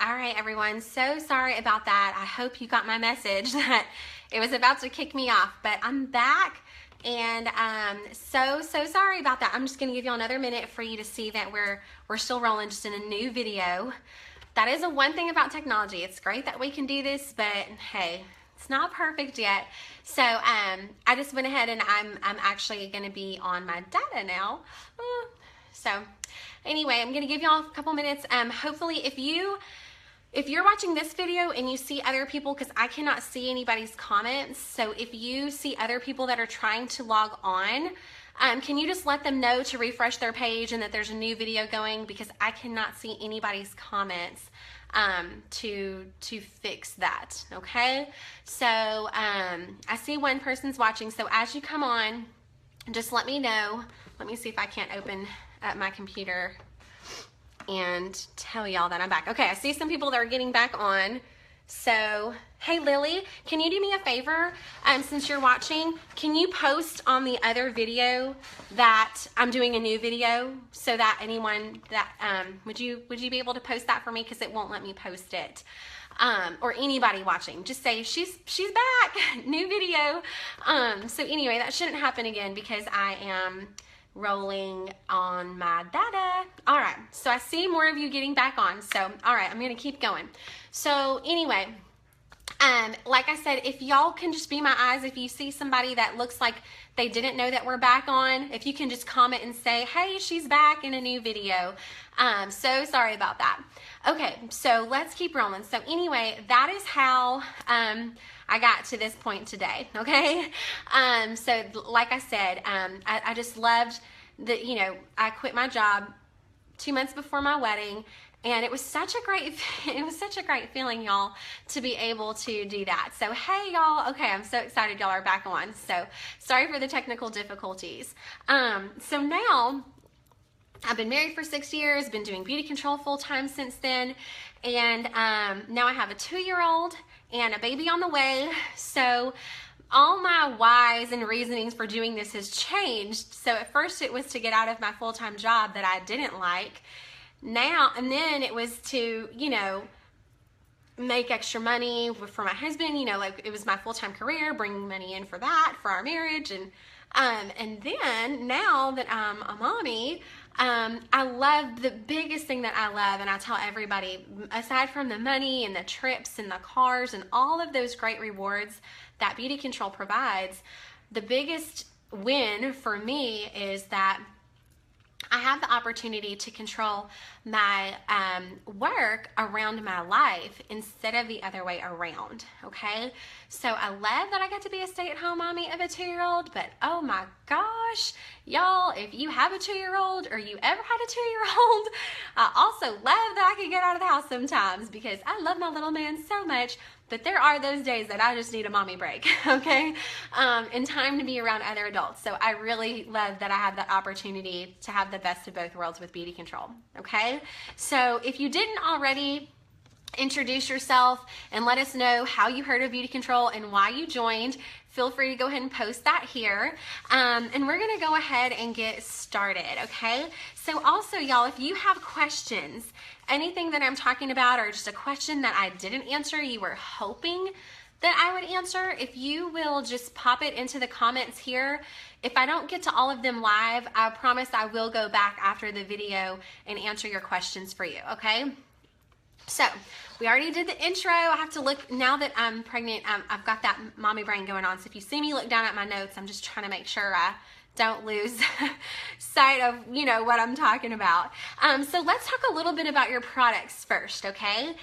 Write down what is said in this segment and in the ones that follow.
All right, everyone. So sorry about that. I hope you got my message that it was about to kick me off, but I'm back. And so sorry about that. I'm just going to give you another minute for you to see that we're still rolling, just in a new video. That is the one thing about technology. It's great that we can do this, but hey, it's not perfect yet. So I just went ahead and I'm actually going to be on my data now. So anyway, I'm going to give y'all a couple minutes. Hopefully, if you're watching this video and you see other people, because I cannot see anybody's comments, so if you see other people that are trying to log on, can you just let them know to refresh their page and that there's a new video going, because I cannot see anybody's comments to fix that, okay? So I see one person's watching, so as you come on, just let me know. Let me see if I can't open up my computer and tell y'all that I'm back. Okay, I see some people that are getting back on. So, hey Lily, can you do me a favor? Since you're watching, can you post on the other video that I'm doing a new video, so that anyone that would you be able to post that for me, because it won't let me post it. Or anybody watching, just say she's back, new video. So anyway, that shouldn't happen again because I am rolling on my data. All right, so I see more of you getting back on. So, all right, I'm gonna keep going. So anyway, like I said, if y'all can just be my eyes, if you see somebody that looks like they didn't know that we're back on, if you can just comment and say, hey, she's back in a new video. So sorry about that. Okay, so let's keep rolling. So anyway, that is how I got to this point today, okay? So like I said, I just loved that, you know, I quit my job 2 months before my wedding, and it was such a great feeling, y'all, to be able to do that. So hey y'all, okay, I'm so excited y'all are back on. So sorry for the technical difficulties. So now I've been married for 6 years, been doing beauty control full time since then, and now I have a 2-year-old and a baby on the way. So all my whys and reasonings for doing this has changed. So at first it was to get out of my full-time job that I didn't like. Now, and then it was to, you know, make extra money for my husband, you know, like it was my full-time career, bringing money in for that, for our marriage. And then now that I'm a mommy, I love, the biggest thing that I love, and I tell everybody, aside from the money and the trips and the cars and all of those great rewards that beauty control provides, the biggest win for me is that I have the opportunity to control my work around my life instead of the other way around, okay? So I love that I get to be a stay-at-home mommy of a 2-year-old, but oh my gosh, y'all, if you have a 2-year-old or you ever had a 2-year-old, I also love that I can get out of the house sometimes, because I love my little man so much. But there are those days that I just need a mommy break, okay? And time to be around other adults. So I really love that I have the opportunity to have the best of both worlds with beauty control, okay? So if you didn't already, introduce yourself and let us know how you heard of beauty control and why you joined. Feel free to go ahead and post that here. And we're gonna go ahead and get started, okay? So also, y'all, if you have questions, anything that I'm talking about, or just a question that I didn't answer, you were hoping that I would answer, if you will just pop it into the comments here. If I don't get to all of them live, I promise I will go back after the video and answer your questions for you, okay? So we already did the intro. I have to look, now that I'm pregnant, I've got that mommy brain going on. So if you see me look down at my notes, I'm just trying to make sure I don't lose sight of, you know, what I'm talking about. So let's talk a little bit about your products first, okay?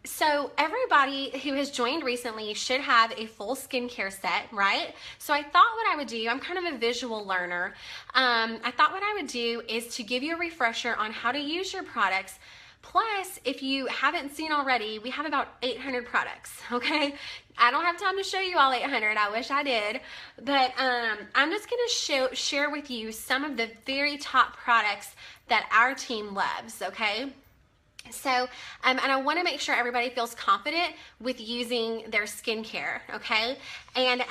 So everybody who has joined recently should have a full skincare set, right? So I thought what I would do, I'm kind of a visual learner. I thought what I would do is to give you a refresher on how to use your products. Plus, if you haven't seen already, we have about 800 products, okay? I don't have time to show you all 800, I wish I did, but I'm just gonna share with you some of the very top products that our team loves, okay? So, and I wanna make sure everybody feels confident with using their skincare, okay? And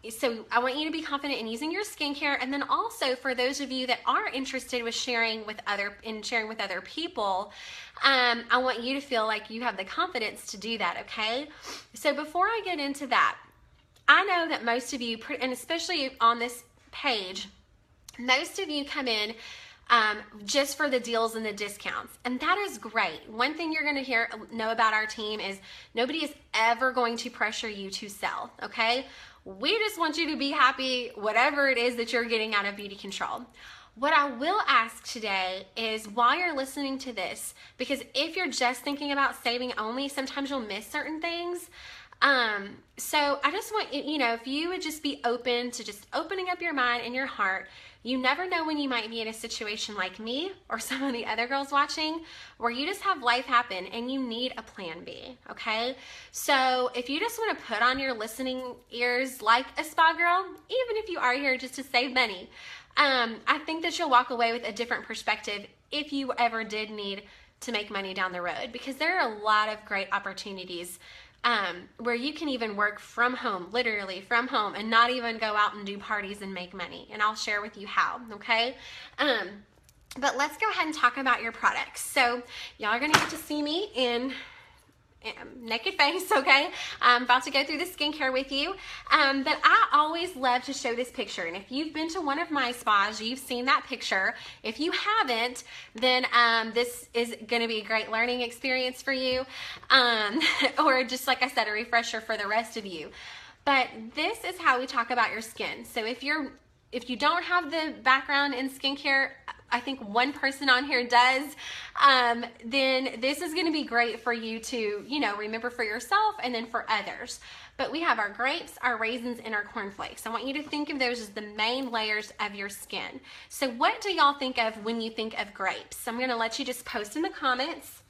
So I want you to be confident in using your skincare, and then also for those of you that are interested with sharing with other people, I want you to feel like you have the confidence to do that, okay? So before I get into that, I know that most of you, and especially on this page, most of you come in just for the deals and the discounts, and that is great. One thing you're going to know about our team is nobody is ever going to pressure you to sell, okay? We just want you to be happy, whatever it is that you're getting out of Beauty Control. What I will ask today is, while you're listening to this, because if you're just thinking about saving only, sometimes you'll miss certain things. So I just want you know, if you would just be open to just opening up your mind and your heart. You never know when you might be in a situation like me or some of the other girls watching, where you just have life happen and you need a plan B, okay? So if you just want to put on your listening ears like a spa girl, even if you are here just to save money, I think that you'll walk away with a different perspective if you ever did need to make money down the road, because there are a lot of great opportunities where you can even work from home, literally from home, and not even go out and do parties and make money. And I'll share with you how, okay? But let's go ahead and talk about your products. So y'all are gonna get to see me in naked face, okay? I'm about to go through the skincare with you, but I always love to show this picture, and if you've been to one of my spas, you've seen that picture. If you haven't, then this is gonna be a great learning experience for you, or just like I said, a refresher for the rest of you. But this is how we talk about your skin. So if you don't have the background in skincare, I think one person on here does, then this is going to be great for you to, you know, remember for yourself and then for others. But we have our grapes, our raisins, and our cornflakes. I want you to think of those as the main layers of your skin. So what do y'all think of when you think of grapes? I'm going to let you just post in the comments.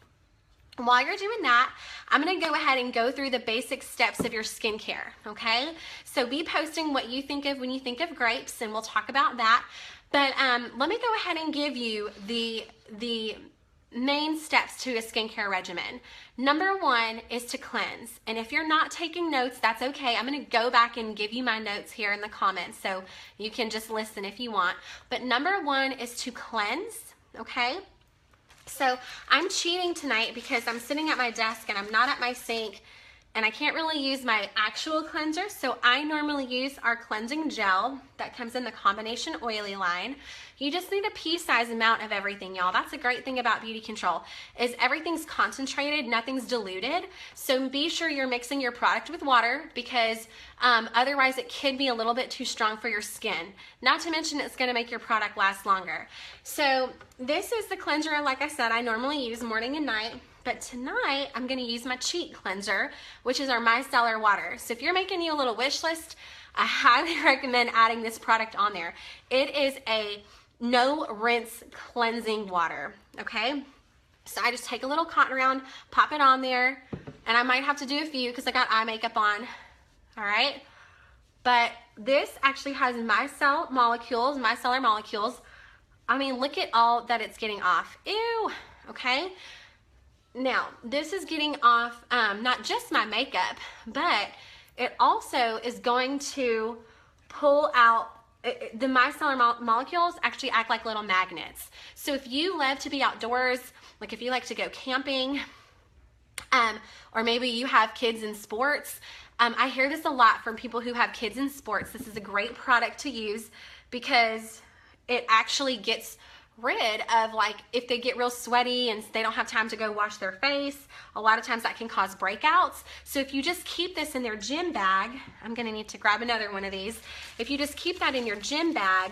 While you're doing that, I'm going to go ahead and go through the basic steps of your skincare, okay? So be posting what you think of when you think of grapes, and we'll talk about that. But let me go ahead and give you the main steps to a skincare regimen. Number one is to cleanse. And if you're not taking notes, that's okay. I'm going to go back and give you my notes here in the comments, so you can just listen if you want. But number one is to cleanse, okay? So I'm cheating tonight because I'm sitting at my desk and I'm not at my sink, and I can't really use my actual cleanser, so I normally use our cleansing gel that comes in the combination oily line. You just need a pea-sized amount of everything, y'all. That's a great thing about Beauty Control, is everything's concentrated, nothing's diluted. So be sure you're mixing your product with water, because otherwise it could be a little bit too strong for your skin. Not to mention it's gonna make your product last longer. So this is the cleanser, like I said, I normally use morning and night. But tonight, I'm gonna use my cheat cleanser, which is our micellar water. So if you're making you a little wish list, I highly recommend adding this product on there. It is a no rinse cleansing water, okay? So I just take a little cotton round, pop it on there, and I might have to do a few because I got eye makeup on, all right? But this actually has micellar molecules. I mean, look at all that it's getting off. Ew, okay? Now, this is getting off not just my makeup, but it also is going to pull out, the micellar molecules actually act like little magnets. So if you love to be outdoors, like if you like to go camping, or maybe you have kids in sports, I hear this a lot from people who have kids in sports. This is a great product to use because it actually gets rid of, like, if they get real sweaty and they don't have time to go wash their face, a lot of times that can cause breakouts. So if you just keep this in their gym bag, I'm gonna need to grab another one of these. If you just keep that in your gym bag,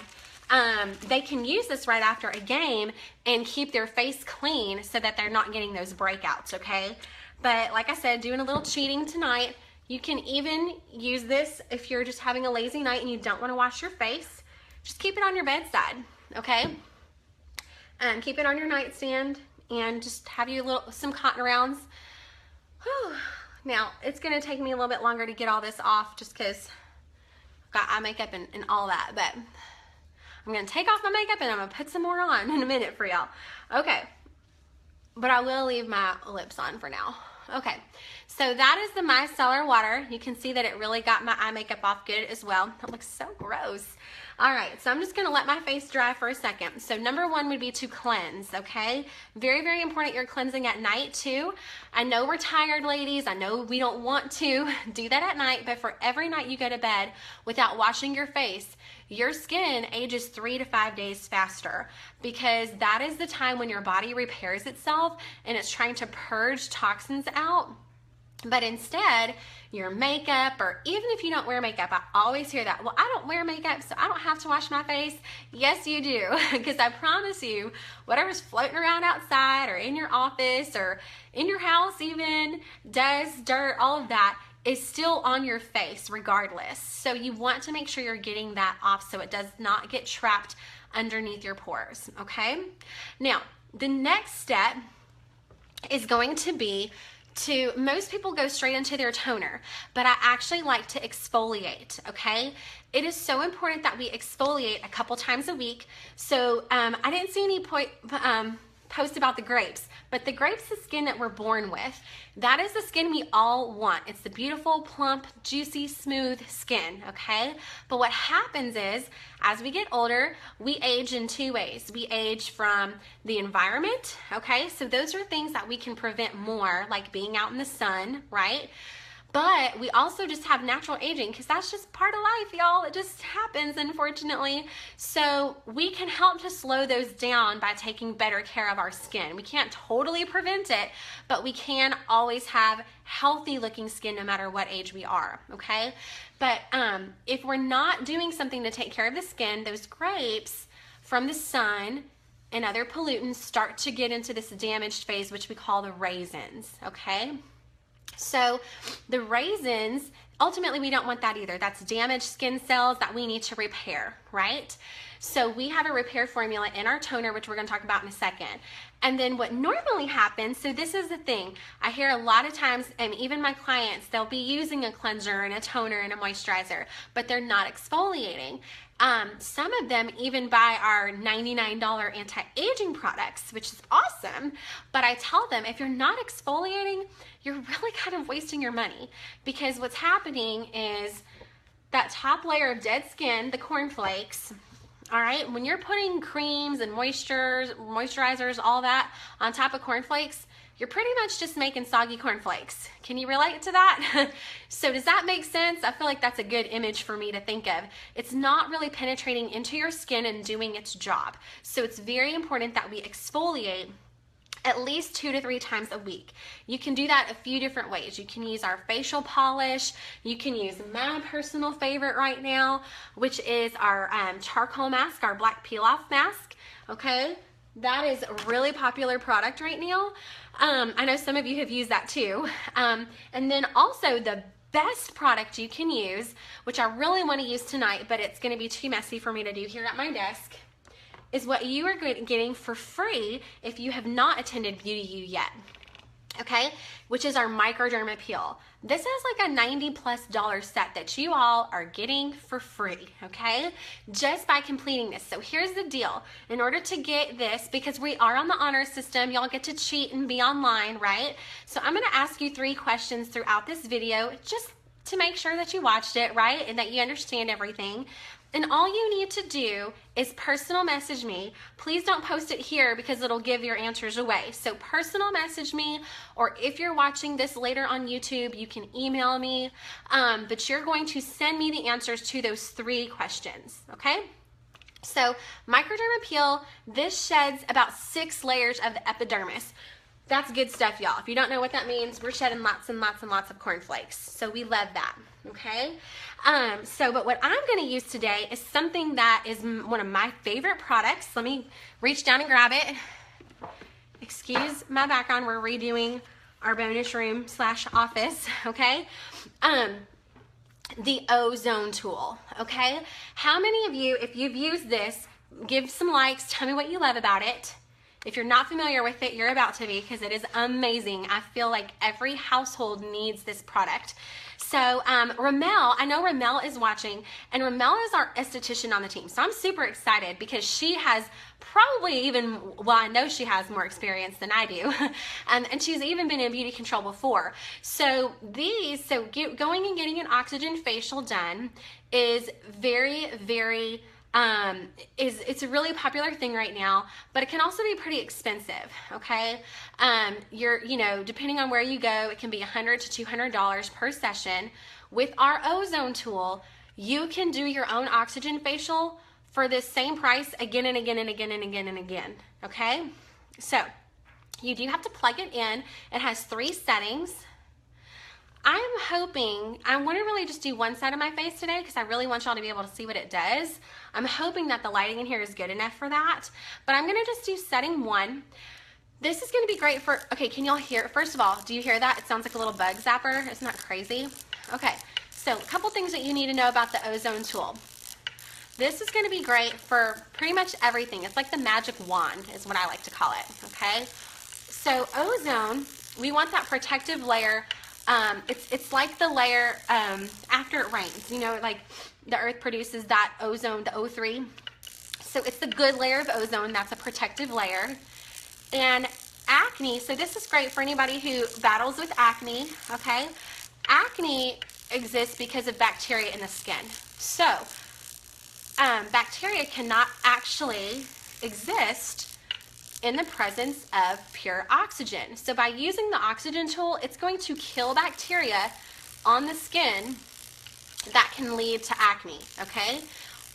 they can use this right after a game and keep their face clean so that they're not getting those breakouts, okay? But like I said, doing a little cheating tonight, you can even use this if you're just having a lazy night and you don't wanna wash your face. Just keep it on your bedside, okay? Keep it on your nightstand and just have some cotton rounds. Whew. Now, it's gonna take me a little bit longer to get all this off just because I've got eye makeup and all that, but I'm gonna take off my makeup and I'm gonna put some more on in a minute for y'all. Okay, but I will leave my lips on for now, Okay, so that is the micellar water. You can see that it really got my eye makeup off good as well. That looks so gross. All right, so I'm just gonna let my face dry for a second. So number one would be to cleanse, okay? Very, very important you're cleansing at night too. I know we're tired, ladies. I know we don't want to do that at night, but for every night you go to bed without washing your face, your skin ages 3 to 5 days faster, because that is the time when your body repairs itself and it's trying to purge toxins out. But instead, your makeup, or even if you don't wear makeup, I always hear that, well, I don't wear makeup, so I don't have to wash my face. Yes, you do, because I promise you, whatever's floating around outside or in your office or in your house even, dust, dirt, all of that is still on your face regardless. So you want to make sure you're getting that off so it does not get trapped underneath your pores, okay? Now, the next step is going to be most people go straight into their toner, but I actually like to exfoliate, okay? It is so important that we exfoliate a couple times a week. So I didn't see any post about the grapes, but the grapes is skin that we're born with. That is the skin we all want. It's the beautiful, plump, juicy, smooth skin, okay? But what happens is, as we get older, we age in two ways. We age from the environment, okay? So those are things that we can prevent more, like being out in the sun, right? But we also just have natural aging, because that's just part of life, y'all. It just happens, unfortunately. So we can help to slow those down by taking better care of our skin. We can't totally prevent it, but we can always have healthy looking skin no matter what age we are, okay? But if we're not doing something to take care of the skin, those grapes from the sun and other pollutants start to get into this damaged phase, which we call the raisins, okay? So the raisins, ultimately we don't want that either. That's damaged skin cells that we need to repair, right? So we have a repair formula in our toner, which we're going to talk about in a second. And then what normally happens, so this is the thing, I hear a lot of times, and even my clients, they'll be using a cleanser and a toner and a moisturizer, but they're not exfoliating. Some of them even buy our $99 anti-aging products, which is awesome, but I tell them, if you're not exfoliating, you're really kind of wasting your money, because what's happening is that top layer of dead skin, the cornflakes, all right, when you're putting creams and moisturizers, all that on top of cornflakes, you're pretty much just making soggy cornflakes. Can you relate to that? So does that make sense? I feel like that's a good image for me to think of. It's not really penetrating into your skin and doing its job. So it's very important that we exfoliate at least 2 to 3 times a week. You can do that a few different ways. You can use our facial polish. You can use my personal favorite right now, which is our charcoal mask, our black peel-off mask, okay? That is a really popular product right now. I know some of you have used that too. And then also the best product you can use, which I really want to use tonight, but it's going to be too messy for me to do here at my desk, is what you are getting for free if you have not attended BeautiYou yet, okay? Which is our microderma peel. This is like a $90+ set that you all are getting for free, okay? Just by completing this. So here's the deal. In order to get this, because we are on the honor system, y'all get to cheat and be online, right? So I'm gonna ask you 3 questions throughout this video, just to make sure that you watched it, right? And that you understand everything. And all you need to do is personal message me. Please don't post it here because it'll give your answers away. So personal message me, or if you're watching this later on YouTube, you can email me. But you're going to send me the answers to those 3 questions, okay? So microderma peel, this sheds about 6 layers of the epidermis. That's good stuff, y'all. If you don't know what that means, we're shedding lots and lots and lots of cornflakes. So we love that, okay? But what I'm gonna use today is something that is one of my favorite products. Let me reach down and grab it. Excuse my background, we're redoing our bonus room / office, okay? The ozone tool, okay? How many of you, if you've used this, give some likes, tell me what you love about it. If you're not familiar with it, you're about to be, because it is amazing. I feel like every household needs this product. So Ramel, I know Ramel is watching, and Ramel is our esthetician on the team. So I'm super excited because she has probably even, well, I know she has more experience than I do. And she's even been in beauty control before. So going and getting an oxygen facial done is very, very, it's a really popular thing right now, but it can also be pretty expensive, okay? Depending on where you go, it can be $100 to $200 per session. With our ozone tool, you can do your own oxygen facial for this same price again and again and again and again and again, okay? So you do have to plug it in. It has 3 settings. I want to really just do one side of my face today because I really want y'all to be able to see what it does. I'm hoping that the lighting in here is good enough for that, but I'm going to just do setting 1. This is going to be great for, okay, can y'all hear? First of all, do you hear that? It sounds like a little bug zapper. Isn't that crazy? Okay, so a couple things that you need to know about the ozone tool. This is going to be great for pretty much everything. It's like the magic wand is what I like to call it, okay? So ozone, we want that protective layer. It's like the layer after it rains. You know, like the earth produces that ozone, the O3. So it's the good layer of ozone. That's a protective layer. And acne, so this is great for anybody who battles with acne, okay? Acne exists because of bacteria in the skin. So bacteria cannot actually exist in the presence of pure oxygen. So by using the oxygen tool, it's going to kill bacteria on the skin that can lead to acne, okay?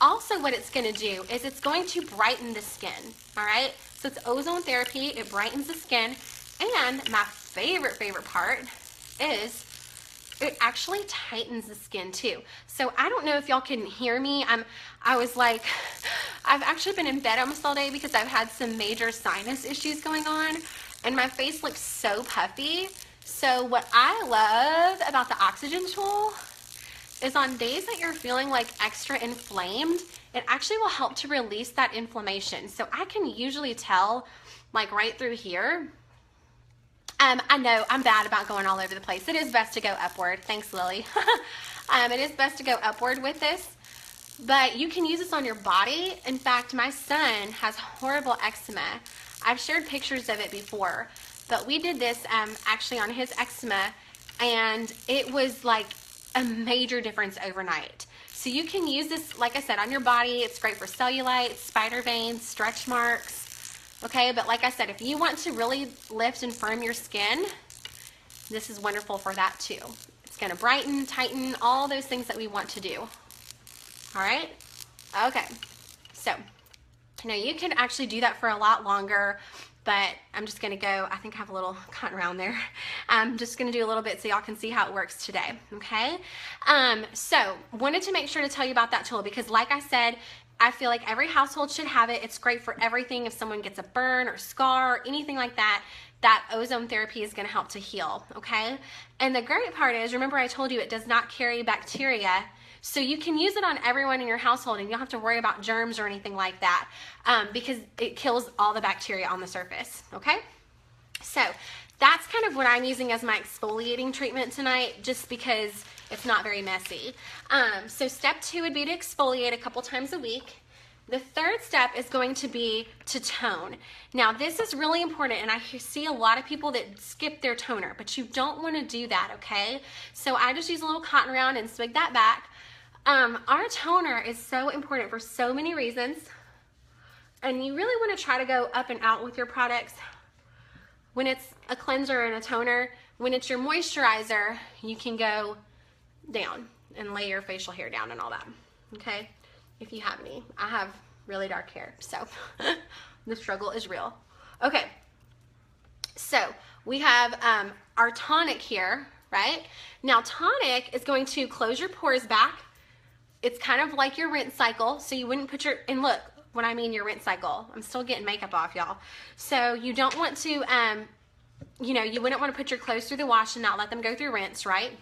Also, what it's going to do is it's going to brighten the skin, all right? So it's ozone therapy, it brightens the skin, and my favorite part is it actually tightens the skin too. So I don't know if y'all can hear me. I've actually been in bed almost all day because I've had some major sinus issues going on, and my face looks so puffy. So what I love about the oxygen tool is on days that you're feeling like extra inflamed, it actually will help to release that inflammation. So I can usually tell like right through here. I know I'm bad about going all over the place. It is best to go upward. Thanks, Lily. It is best to go upward with this, but you can use this on your body. In fact, my son has horrible eczema. I've shared pictures of it before, but we did this actually on his eczema, and it was like a major difference overnight. So you can use this, like I said, on your body. It's great for cellulite, spider veins, stretch marks. Okay, but like I said, if you want to really lift and firm your skin, this is wonderful for that too. It's going to brighten, tighten, all those things that we want to do. All right? Okay, so now you can actually do that for a lot longer, but I'm just going to go, I think I have a little cotton round there. I'm just going to do a little bit so y'all can see how it works today, okay? So wanted to make sure to tell you about that tool because like I said, I feel like every household should have it. It's great for everything. If someone gets a burn or scar or anything like that, that ozone therapy is going to help to heal, okay? And the great part is, remember I told you it does not carry bacteria, so you can use it on everyone in your household and you don't have to worry about germs or anything like that because it kills all the bacteria on the surface, okay? So that's kind of what I'm using as my exfoliating treatment tonight, just because it's not very messy. So step 2 would be to exfoliate a couple times a week. The third step is going to be to tone. Now this is really important, and I see a lot of people that skip their toner, but you don't want to do that, okay? So I just use a little cotton round and swig that back. Our toner is so important for so many reasons, and you really want to try to go up and out with your products. When it's a cleanser and a toner, when it's your moisturizer, you can go down and lay your facial hair down and all that, okay? If you have any. I have really dark hair, so the struggle is real. Okay, so we have our tonic here, right? Now tonic is going to close your pores back. It's kind of like your rinse cycle, so you wouldn't put your, and look, when I mean your rinse cycle, I'm still getting makeup off, y'all. So you don't want to, you know, you wouldn't want to put your clothes through the wash and not let them go through rinse, right?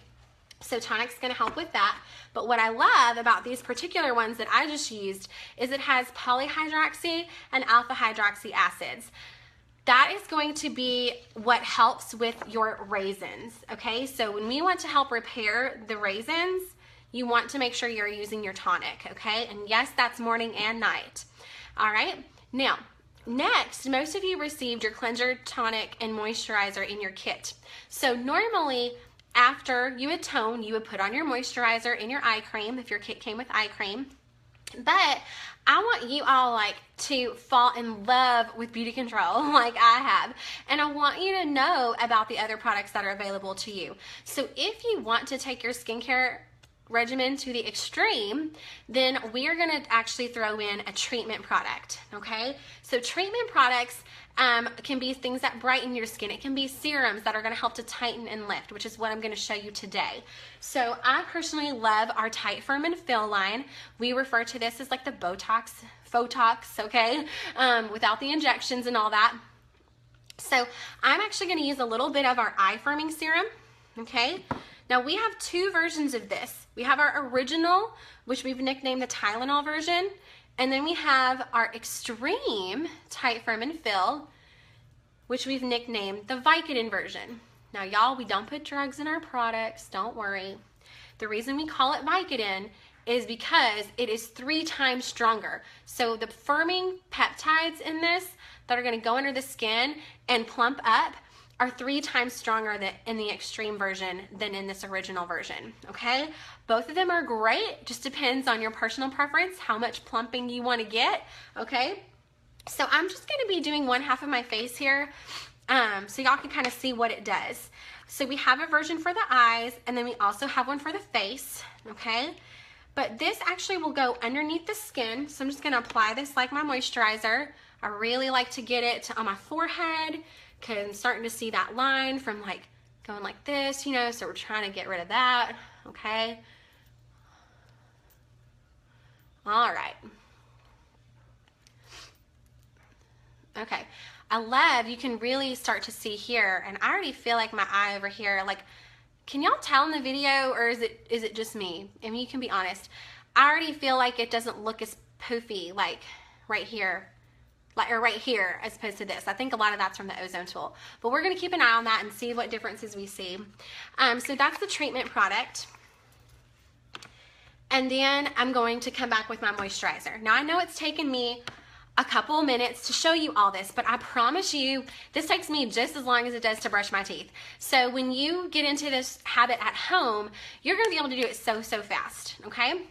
So tonic's going to help with that. But what I love about these particular ones that I just used is it has polyhydroxy and alpha hydroxy acids. that is going to be what helps with your raisins, okay? So when we want to help repair the raisins, you want to make sure you're using your tonic, okay? And yes, that's morning and night. All right, now, next, most of you received your cleanser, tonic, and moisturizer in your kit. So normally, after you would tone, you would put on your moisturizer and your eye cream, if your kit came with eye cream. But I want you all like to fall in love with beauty control like I have. And I want you to know about the other products that are available to you. So if you want to take your skincare regimen to the extreme, then we are going to actually throw in a treatment product, okay? So treatment products can be things that brighten your skin. It can be serums that are going to help to tighten and lift, which is what I'm going to show you today. So I personally love our Tight, Firm, and Fill line. We refer to this as like the Botox, okay? Without the injections and all that. So I'm actually going to use a little bit of our eye firming serum, okay? Now we have two versions of this. We have our original, which we've nicknamed the Tylenol version, and then we have our extreme Tight, Firm, and Fill, which we've nicknamed the Vicodin version. Now y'all, we don't put drugs in our products, don't worry. The reason we call it Vicodin is because it is 3 times stronger. So the firming peptides in this that are gonna go under the skin and plump up are 3 times stronger in the extreme version than in this original version, okay? Both of them are great, just depends on your personal preference, how much plumping you wanna get, okay? So I'm just gonna be doing one half of my face here so y'all can kind of see what it does. So we have a version for the eyes, and then we also have one for the face, okay? But this actually will go underneath the skin, so I'm just gonna apply this like my moisturizer. I really like to get it on my forehead, because I'm starting to see that line from like going like this, you know, so we're trying to get rid of that, okay? All right. Okay, I love, you can really start to see here, and I already feel like my eye over here, like, can y'all tell in the video, or is it just me? I mean, you can be honest. I already feel like it doesn't look as poofy, like right here. Or right here as opposed to this. I think a lot of that's from the ozone tool. But we're gonna keep an eye on that and see what differences we see. So that's the treatment product. And then I'm going to come back with my moisturizer. Now I know it's taken me a couple minutes to show you all this, but I promise you, this takes me just as long as it does to brush my teeth. So when you get into this habit at home, you're gonna be able to do it so fast, okay?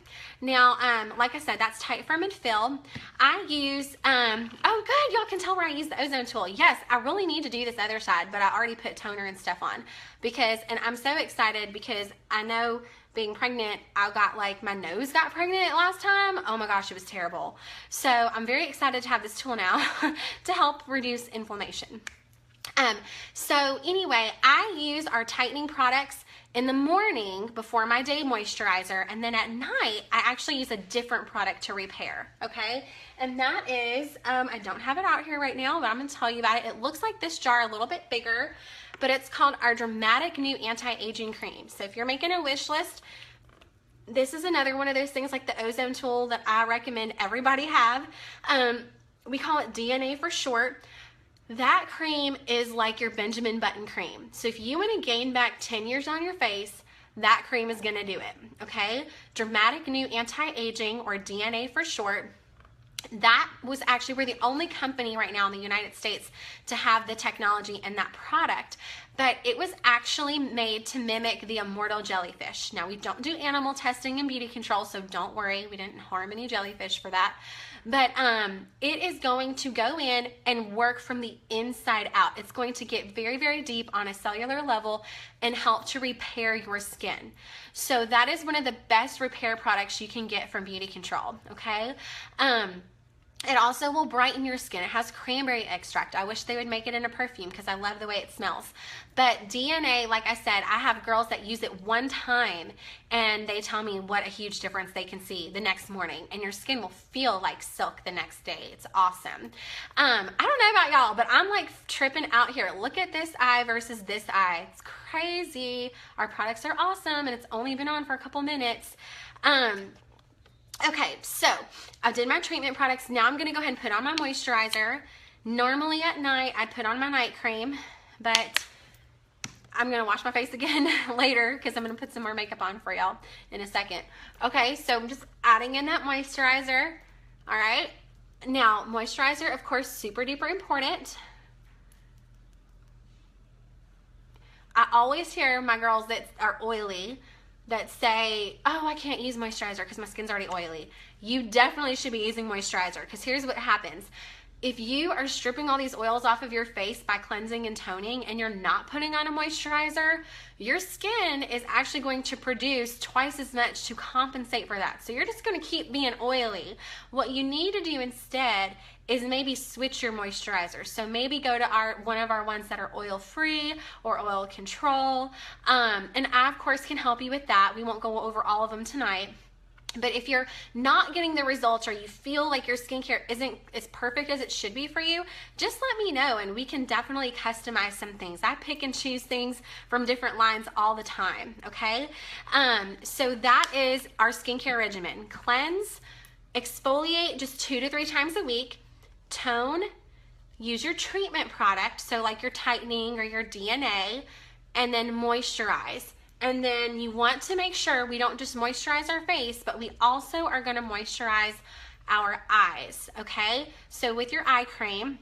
Now, like I said, that's Tight, Firm, and Fill. I use, oh good, y'all can tell where I use the ozone tool. Yes, I really need to do this other side, but I already put toner and stuff on because, and I'm so excited because I know being pregnant, I got like, my nose got pregnant last time. Oh my gosh, it was terrible. So I'm very excited to have this tool now to help reduce inflammation. So anyway, I use our tightening products in the morning before my day moisturizer, and then at night, I actually use a different product to repair, okay? And that is, I don't have it out here right now, but I'm gonna tell you about it. It looks like this jar, a little bit bigger, but it's called our Dramatic New Anti-Aging Cream. So if you're making a wish list, this is another one of those things like the ozone tool that I recommend everybody have. We call it DNA for short. That cream is like your Benjamin Button cream. So if you want to gain back 10 years on your face, that cream is going to do it, okay? Dramatic New Anti-Aging, or DNA for short. That was actually, we're the only company right now in the United States to have the technology in that product, but it was actually made to mimic the immortal jellyfish. Now, we don't do animal testing and beauty control, so don't worry, we didn't harm any jellyfish for that. But it is going to go in and work from the inside out. It's going to get very deep on a cellular level and help to repair your skin. So that is one of the best repair products you can get from beauty control, okay? It also will brighten your skin. It has cranberry extract. I wish they would make it in a perfume because I love the way it smells. But DNA, like I said, I have girls that use it one time and they tell me what a huge difference they can see the next morning, and your skin will feel like silk the next day. It's awesome. I don't know about y'all, but I'm like tripping out here. Look at this eye versus this eye. It's crazy. Our products are awesome and it's only been on for a couple minutes. Okay, so I did my treatment products. Now I'm going to go ahead and put on my moisturizer. Normally at night, I put on my night cream, but I'm gonna wash my face again later because I'm gonna put some more makeup on for y'all in a second. Okay, so I'm just adding in that moisturizer. All right, now moisturizer, of course, super duper important. I always hear my girls that are oily that say, oh, I can't use moisturizer because my skin's already oily. You definitely should be using moisturizer, because here's what happens. If you are stripping all these oils off of your face by cleansing and toning and you're not putting on a moisturizer, your skin is actually going to produce twice as much to compensate for that. So you're just going to keep being oily. What you need to do instead is maybe switch your moisturizer. So maybe go to one of our ones that are oil free or oil control. And I, of course, can help you with that. We won't go over all of them tonight. But if you're not getting the results or you feel like your skincare isn't as perfect as it should be for you, just let me know and we can definitely customize some things. I pick and choose things from different lines all the time, okay? So that is our skincare regimen. Cleanse, exfoliate just 2 to 3 times a week, tone, use your treatment product, so like your tightening or your DNA, and then moisturize. And then you want to make sure we don't just moisturize our face, but we also are going to moisturize our eyes, okay? So with your eye cream,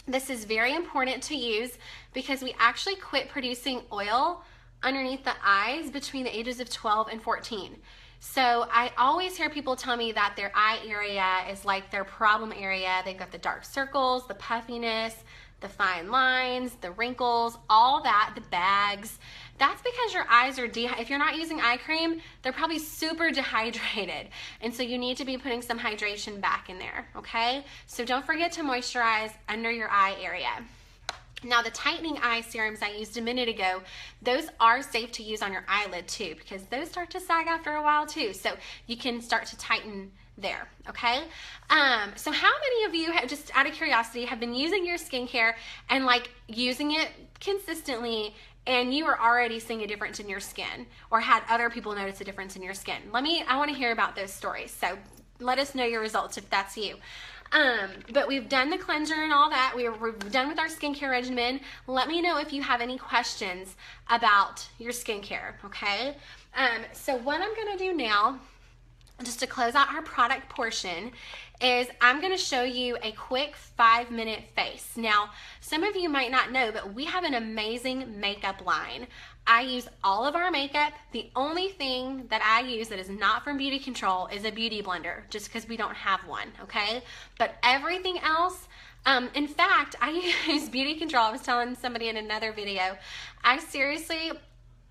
this is very important to use because we actually quit producing oil underneath the eyes between the ages of 12 and 14. So I always hear people tell me that their eye area is like their problem area. They've got the dark circles, the puffiness, the fine lines, the wrinkles, all that, the bags. That's because your eyes are if you're not using eye cream, they're probably super dehydrated. And so you need to be putting some hydration back in there, okay? So don't forget to moisturize under your eye area. Now the tightening eye serums I used a minute ago, those are safe to use on your eyelid too, because those start to sag after a while too. So you can start to tighten there, okay? So how many of you, just out of curiosity, have been using your skincare and like using it consistently and you are already seeing a difference in your skin or had other people notice a difference in your skin? I want to hear about those stories. So let us know your results if that's you. But we've done the cleanser and all that. We're done with our skincare regimen. Let me know if you have any questions about your skincare, okay? So what I'm gonna do now, just to close out our product portion, is I'm going to show you a quick 5-minute face. Now, some of you might not know, but we have an amazing makeup line. I use all of our makeup. The only thing that I use that is not from Beauty Control is a beauty blender, just because we don't have one, okay? But everything else, in fact, I use Beauty Control. I was telling somebody in another video, I seriously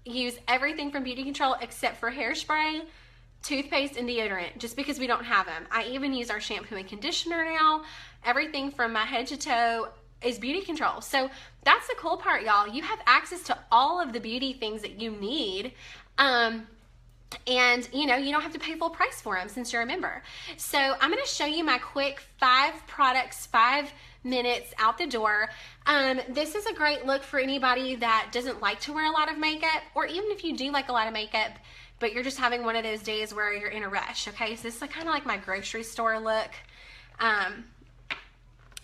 use everything from Beauty Control except for hairspray, toothpaste, and deodorant, just because we don't have them. I even use our shampoo and conditioner now. Everything from my head to toe is Beauty Control. So that's the cool part, y'all. You have access to all of the beauty things that you need. And you know, you don't have to pay full price for them since you're a member. So I'm going to show you my quick 5 products, 5 minutes out the door. This is a great look for anybody that doesn't like to wear a lot of makeup, or even if you do like a lot of makeup, but you're just having one of those days where you're in a rush, okay? So this is kind of like my grocery store look.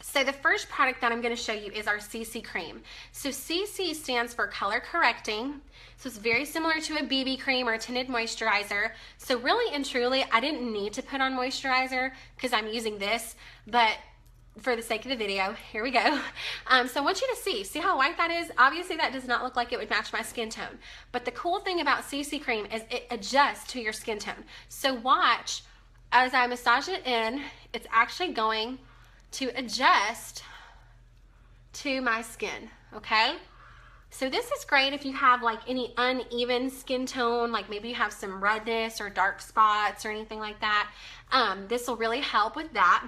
So the first product that I'm going to show you is our CC cream. So CC stands for color correcting. So it's very similar to a BB cream or a tinted moisturizer. So really and truly, I didn't need to put on moisturizer because I'm using this, but for the sake of the video, here we go. So I want you to see how white that is. Obviously that does not look like it would match my skin tone, but the cool thing about CC cream is it adjusts to your skin tone. So watch, as I massage it in, it's actually going to adjust to my skin, okay? So this is great if you have like any uneven skin tone, like maybe you have some redness or dark spots or anything like that. This will really help with that.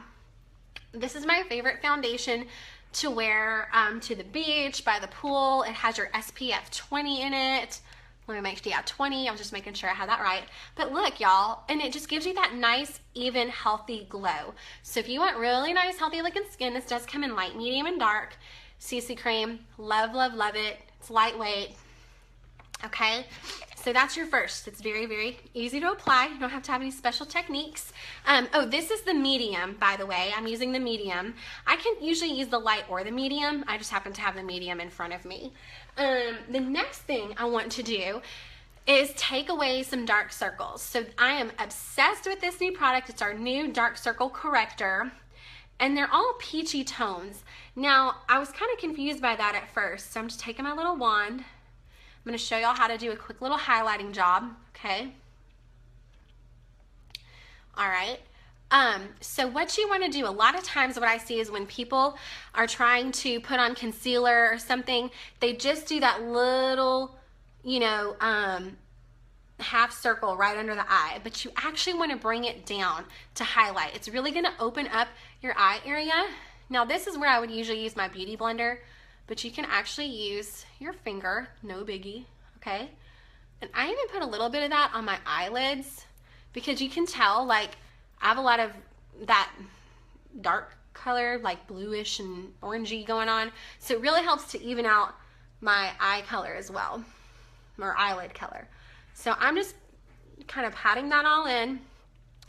This is my favorite foundation to wear to the beach, by the pool. It has your SPF 20 in it. Let me make sure, yeah, 20. I was just making sure I had that right. But look, y'all, and it just gives you that nice, even, healthy glow. So if you want really nice, healthy looking skin, this does come in light, medium, and dark. CC cream, love, love, love it. It's lightweight. Okay, So that's your first. It's very, very easy to apply. You don't have to have any special techniques. Oh, this is the medium, by the way. I'm using the medium. I can usually use the light or the medium. I just happen to have the medium in front of me. The next thing I want to do is take away some dark circles. So I am obsessed with this new product. It's our new dark circle corrector, and they're all peachy tones. Now, I was kind of confused by that at first, so I'm just taking my little wand. I'm going to show y'all how to do a quick little highlighting job, okay? All right. So what you want to do, a lot of times what I see is when people are trying to put on concealer or something, they just do that little, you know, half circle right under the eye, but you actually want to bring it down to highlight. It's really going to open up your eye area. Now this is where I would usually use my beauty blender, but you can actually use your finger, no biggie, okay? And I even put a little bit of that on my eyelids because you can tell, like, I have a lot of that dark color, like bluish and orangey going on, so it really helps to even out my eye color as well, or eyelid color. So I'm just kind of patting that all in.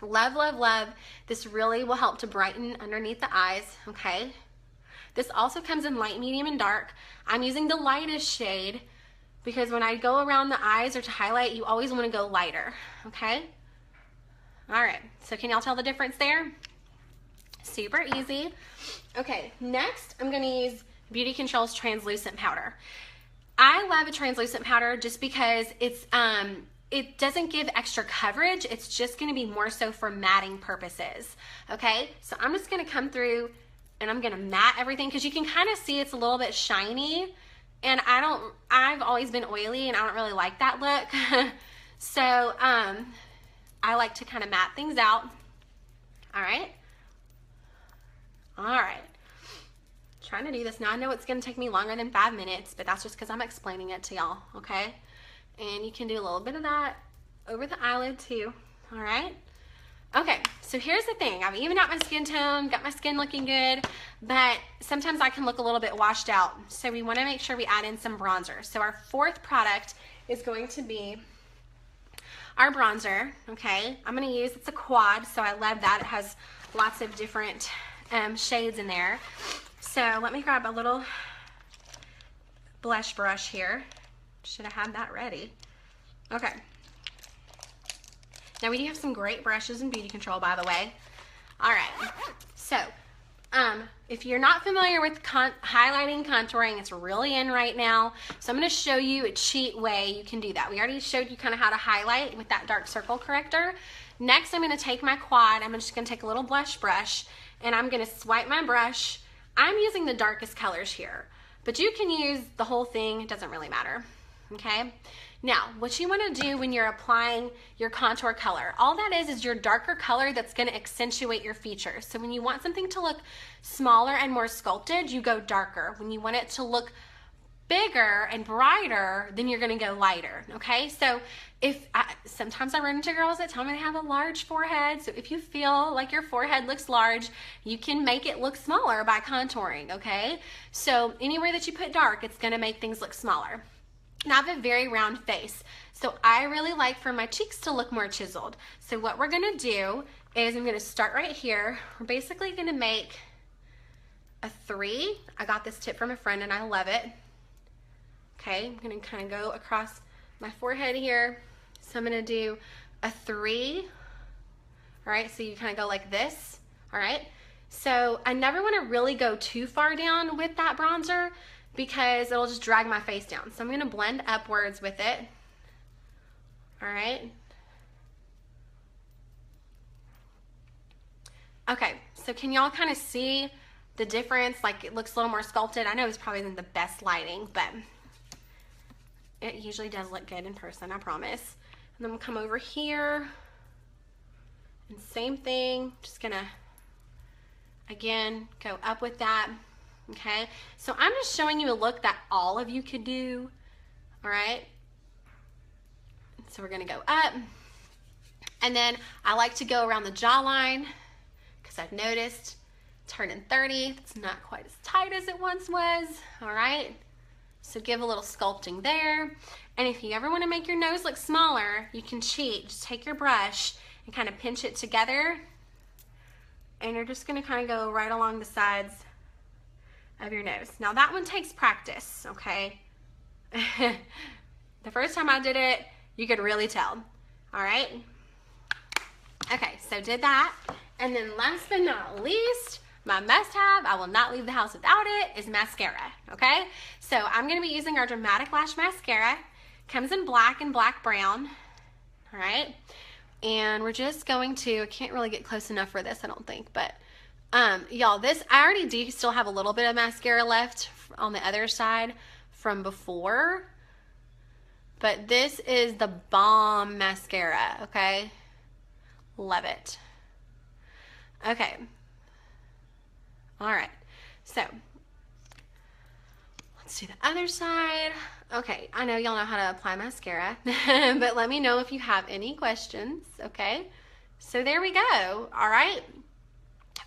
Love, love, love. This really will help to brighten underneath the eyes, okay? This also comes in light, medium, and dark. I'm using the lightest shade because when I go around the eyes or to highlight, you always want to go lighter, okay? All right, so can y'all tell the difference there? Super easy. Okay, next I'm going to use Beauty Control's translucent powder. I love a translucent powder just because it's it doesn't give extra coverage. It's just going to be more so for matting purposes, okay? So I'm just going to come through and I'm gonna matte everything because you can kind of see it's a little bit shiny, and I've always been oily and I don't really like that look. So I like to kind of matte things out. All right. Trying to do this now. I know it's gonna take me longer than 5 minutes, but that's just because I'm explaining it to y'all, okay? And you can do a little bit of that over the eyelid too, all right? Okay, so here's the thing. I've evened out my skin tone, got my skin looking good, but sometimes I can look a little bit washed out. So we wanna make sure we add in some bronzer. So our fourth product is going to be our bronzer, okay? I'm gonna use, it's a quad, so I love that. It has lots of different shades in there. So let me grab a little blush brush here. Should have had that ready. Okay. Now we do have some great brushes in Beauty Control, by the way. All right, so if you're not familiar with highlighting, contouring, it's really in right now. So I'm gonna show you a cheat way you can do that. We already showed you kind of how to highlight with that dark circle corrector. Next, I'm gonna take my quad, I'm just gonna take a little blush brush, and I'm gonna swipe my brush. I'm using the darkest colors here, but you can use the whole thing, it doesn't really matter, okay? Now, what you want to do when you're applying your contour color, all that is your darker color that's going to accentuate your features. So when you want something to look smaller and more sculpted, you go darker. When you want it to look bigger and brighter, then you're going to go lighter, okay? So sometimes I run into girls that tell me they have a large forehead, so if you feel like your forehead looks large, you can make it look smaller by contouring, okay? So anywhere that you put dark, it's going to make things look smaller. Now I have a very round face, so I really like for my cheeks to look more chiseled. So what we're gonna do is I'm gonna start right here. We're basically gonna make a 3. I got this tip from a friend and I love it. Okay, I'm gonna kind of go across my forehead here. So I'm gonna do a 3. All right, so you kind of go like this, all right? So I never wanna really go too far down with that bronzer because it'll just drag my face down. So I'm gonna blend upwards with it. All right. Okay, so can y'all kind of see the difference? Like it looks a little more sculpted. I know it's probably not the best lighting, but it usually does look good in person, I promise. And then we'll come over here and same thing, just gonna, again, go up with that. Okay, so I'm just showing you a look that all of you could do, all right? So we're gonna go up, and then I like to go around the jawline because I've noticed turning 30, it's not quite as tight as it once was, all right? So give a little sculpting there. And if you ever want to make your nose look smaller, you can cheat. Just take your brush and kind of pinch it together. And you're just going to kind of go right along the sides of your nose. Now that one takes practice, okay? The first time I did it, you could really tell. All right? Okay, so did that. And then last but not least, my must-have, I will not leave the house without it, is mascara, okay? So I'm going to be using our Dramatic Lash Mascara. Comes in black and black brown, all right? And we're just going to, I can't really get close enough for this, I don't think, but y'all, this, I already do still have a little bit of mascara left on the other side from before, but this is the bomb mascara, okay? Love it. Okay. All right, so let's do the other side. Okay, I know y'all know how to apply mascara, but let me know if you have any questions, okay? So there we go, all right?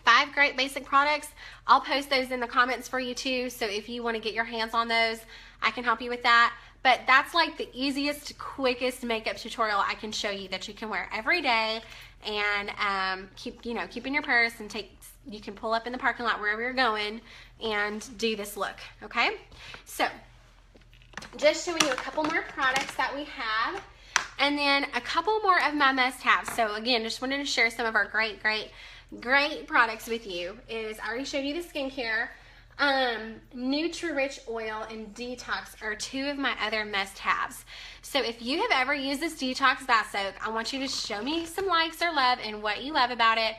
5 great basic products. I'll post those in the comments for you too, so if you want to get your hands on those, I can help you with that. But that's like the easiest, quickest makeup tutorial I can show you that you can wear every day and keep in your purse and you can pull up in the parking lot wherever you're going and do this look, okay? So just showing you a couple more products that we have and then a couple more of my must-haves. So again, just wanted to share some of our great products with you. I already showed you the skincare. Nutri-Rich Oil and Detox are 2 of my other must-haves. So if you have ever used this Detox Bath Soak, I want you to show me some likes or love and what you love about it.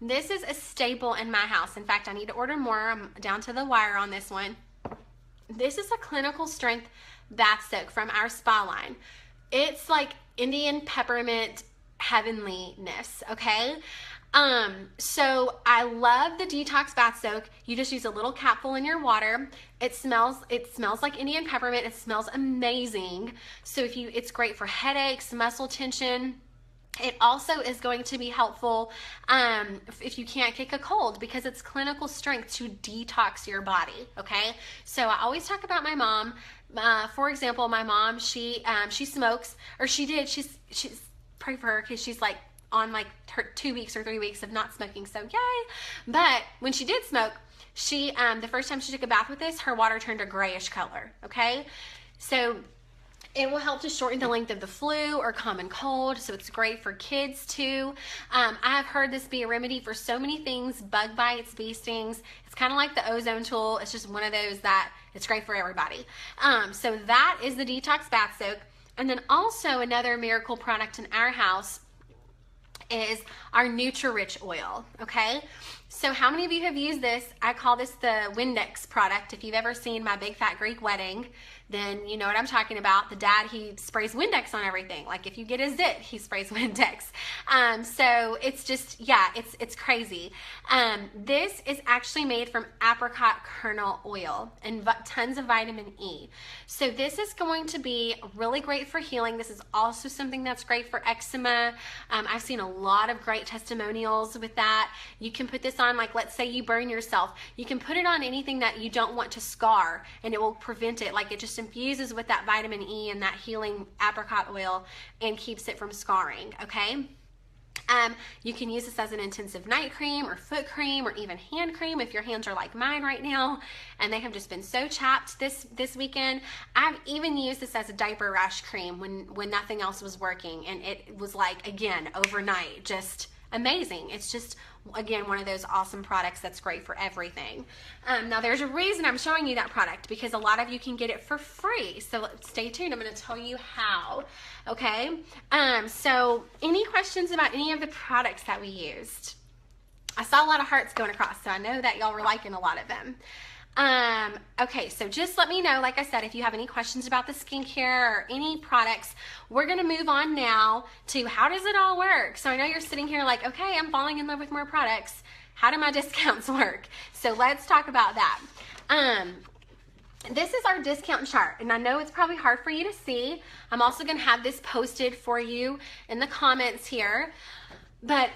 This is a staple in my house. In fact, I need to order more. I'm down to the wire on this one. This is a clinical strength bath soak from our spa line. It's like Indian peppermint heavenliness, okay? So I love the Detox Bath Soak. You just use a little capful in your water. It smells like Indian peppermint. It smells amazing. So it's great for headaches, muscle tension. It also is going to be helpful if you can't kick a cold because it's clinical strength to detox your body, okay? So I always talk about my mom. For example, my mom, she smokes, or she did. She's pray for her because she's like on like her 2 weeks or 3 weeks of not smoking, so yay. But when she did smoke, she the first time she took a bath with this, her water turned a grayish color, okay? So it will help to shorten the length of the flu or common cold, so it's great for kids too. I have heard this be a remedy for so many things, bug bites, bee stings. It's kind of like the ozone tool. It's just one of those that it's great for everybody. So that is the Detox Bath Soak. And then also another miracle product in our house is our Nutri-Rich Oil, okay? So how many of you have used this? I call this the Windex product. If you've ever seen My Big Fat Greek Wedding, then you know what I'm talking about. The dad, he sprays Windex on everything. Like if you get a zit, he sprays Windex. So it's just, yeah, it's crazy. This is actually made from apricot kernel oil and tons of vitamin E. So this is going to be really great for healing. This is also something that's great for eczema. I've seen a lot of great testimonials with that. You can put this on, like let's say you burn yourself. You can put it on anything that you don't want to scar and it will prevent it. Like it just infuses with that vitamin E and that healing apricot oil and keeps it from scarring, okay? You can use this as an intensive night cream or foot cream or even hand cream if your hands are like mine right now and they have just been so chapped this weekend. I've even used this as a diaper rash cream when nothing else was working, and it was like, again, overnight, just amazing. It's just, again, one of those awesome products that's great for everything. Now there's a reason I'm showing you that product, because a lot of you can get it for free. So stay tuned, I'm going to tell you how, okay? So any questions about any of the products that we used? I saw a lot of hearts going across, so I know that y'all were liking a lot of them. Okay, so just let me know, like I said, if you have any questions about the skincare or any products. We're going to move on now to how does it all work? So I know you're sitting here like, okay, I'm falling in love with more products. How do my discounts work? So let's talk about that. This is our discount chart, and I know it's probably hard for you to see. I'm also going to have this posted for you in the comments here. But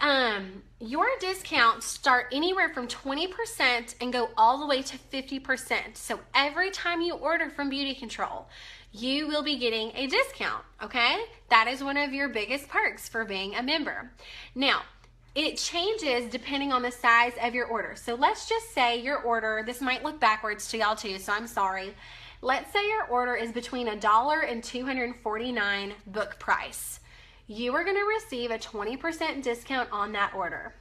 your discounts start anywhere from 20% and go all the way to 50%. So every time you order from Beauty Control, you will be getting a discount, okay? That is one of your biggest perks for being a member. Now, it changes depending on the size of your order. So let's just say your order, this might look backwards to y'all too, so I'm sorry. Let's say your order is between $1 and $249 book price. You are going to receive a 20% discount on that order.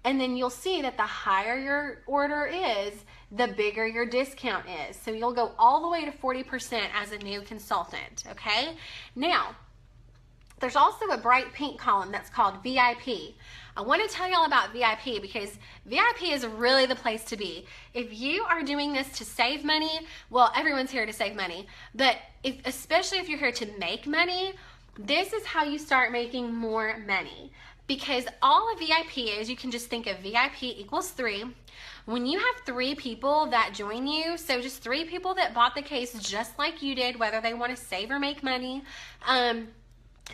And then you'll see that the higher your order is, the bigger your discount is. So you'll go all the way to 40% as a new consultant, okay? Now, there's also a bright pink column that's called VIP. I want to tell y'all about VIP because VIP is really the place to be. If you are doing this to save money, well, everyone's here to save money, but especially if you're here to make money, this is how you start making more money. Because all a VIP is, you can just think of VIP equals 3. When you have 3 people that join you, so just 3 people that bought the case just like you did, whether they want to save or make money,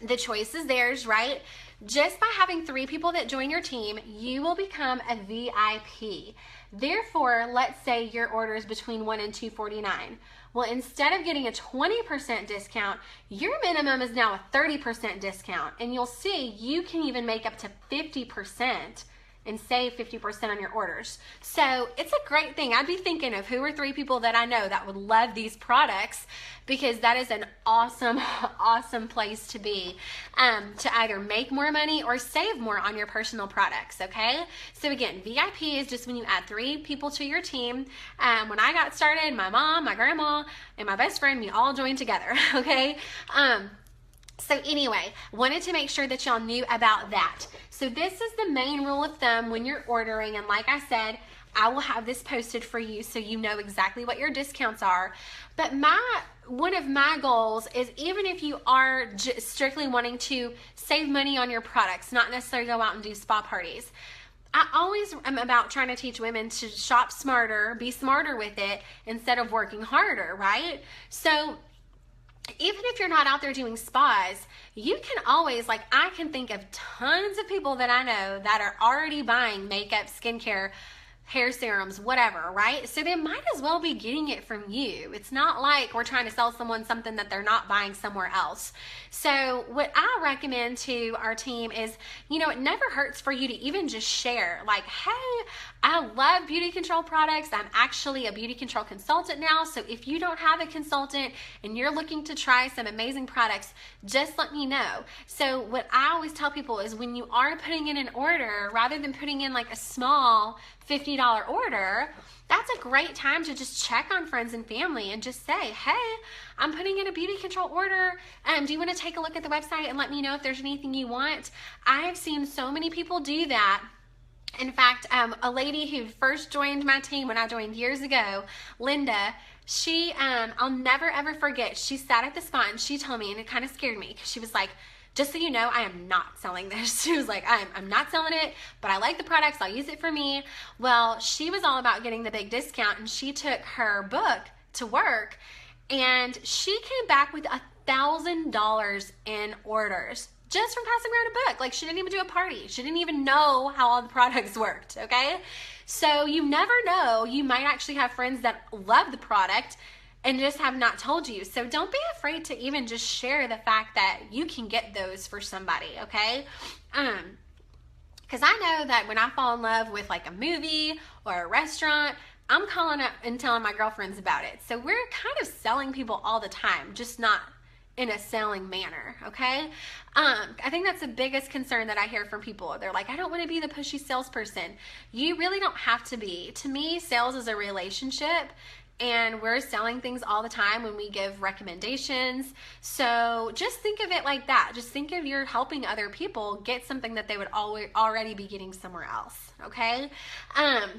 the choice is theirs, right? Just by having 3 people that join your team, you will become a VIP. Therefore, let's say your order is between $1 and $249. Well, instead of getting a 20% discount, your minimum is now a 30% discount. And you'll see you can even make up to 50% and save 50% on your orders. So it's a great thing. I'd be thinking of who are 3 people that I know that would love these products, because that is an awesome, awesome place to be, to either make more money or save more on your personal products, okay? So again, VIP is just when you add 3 people to your team. When I got started, my mom, my grandma, and my best friend, we all joined together, okay? So anyway, wanted to make sure that y'all knew about that. So this is the main rule of thumb when you're ordering, and like I said, I will have this posted for you so you know exactly what your discounts are. But one of my goals is, even if you are strictly wanting to save money on your products, not necessarily go out and do spa parties, I always am about trying to teach women to shop smarter, be smarter with it instead of working harder, right? So even if you're not out there doing spas, you can always, like, I can think of tons of people that I know that are already buying makeup, skincare, hair serums, whatever, right? So they might as well be getting it from you. It's not like we're trying to sell someone something that they're not buying somewhere else. So what I recommend to our team is, you know, it never hurts for you to even just share, like, hey, I love beauty control products. I'm actually a beauty control consultant now. So if you don't have a consultant and you're looking to try some amazing products, just let me know. So what I always tell people is, when you are putting in an order, rather than putting in like a small $50 order, that's a great time to just check on friends and family and just say, hey, I'm putting in a beauty control order. Do you want to take a look at the website and let me know if there's anything you want? I have seen so many people do that. In fact, a lady who first joined my team when I joined years ago, Linda, she, I'll never ever forget, she sat at the spot and she told me, and it kind of scared me, because she was like, just so you know, I am not selling this. She was like, I'm not selling it, but I like the products. I'll use it for me. Well, she was all about getting the big discount, and she took her book to work, and she came back with $1,000 in orders just from passing around a book. Like, she didn't even do a party. She didn't even know how all the products worked, okay? So you never know. You might actually have friends that love the product and just have not told you. So don't be afraid to even just share the fact that you can get those for somebody, okay? Because I know that when I fall in love with like a movie or a restaurant, I'm calling up and telling my girlfriends about it. So we're kind of selling people all the time, just not in a selling manner, okay? I think that's the biggest concern that I hear from people. They're like, I don't want to be the pushy salesperson. You really don't have to be. To me, sales is a relationship, and we're selling things all the time when we give recommendations. So just think of it like that. Just think of you're helping other people get something that they would already be getting somewhere else, okay?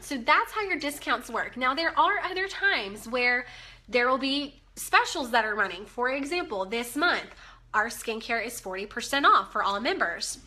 So that's how your discounts work. Now, there are other times where there will be specials that are running. For example, this month, our skincare is 40% off for all members.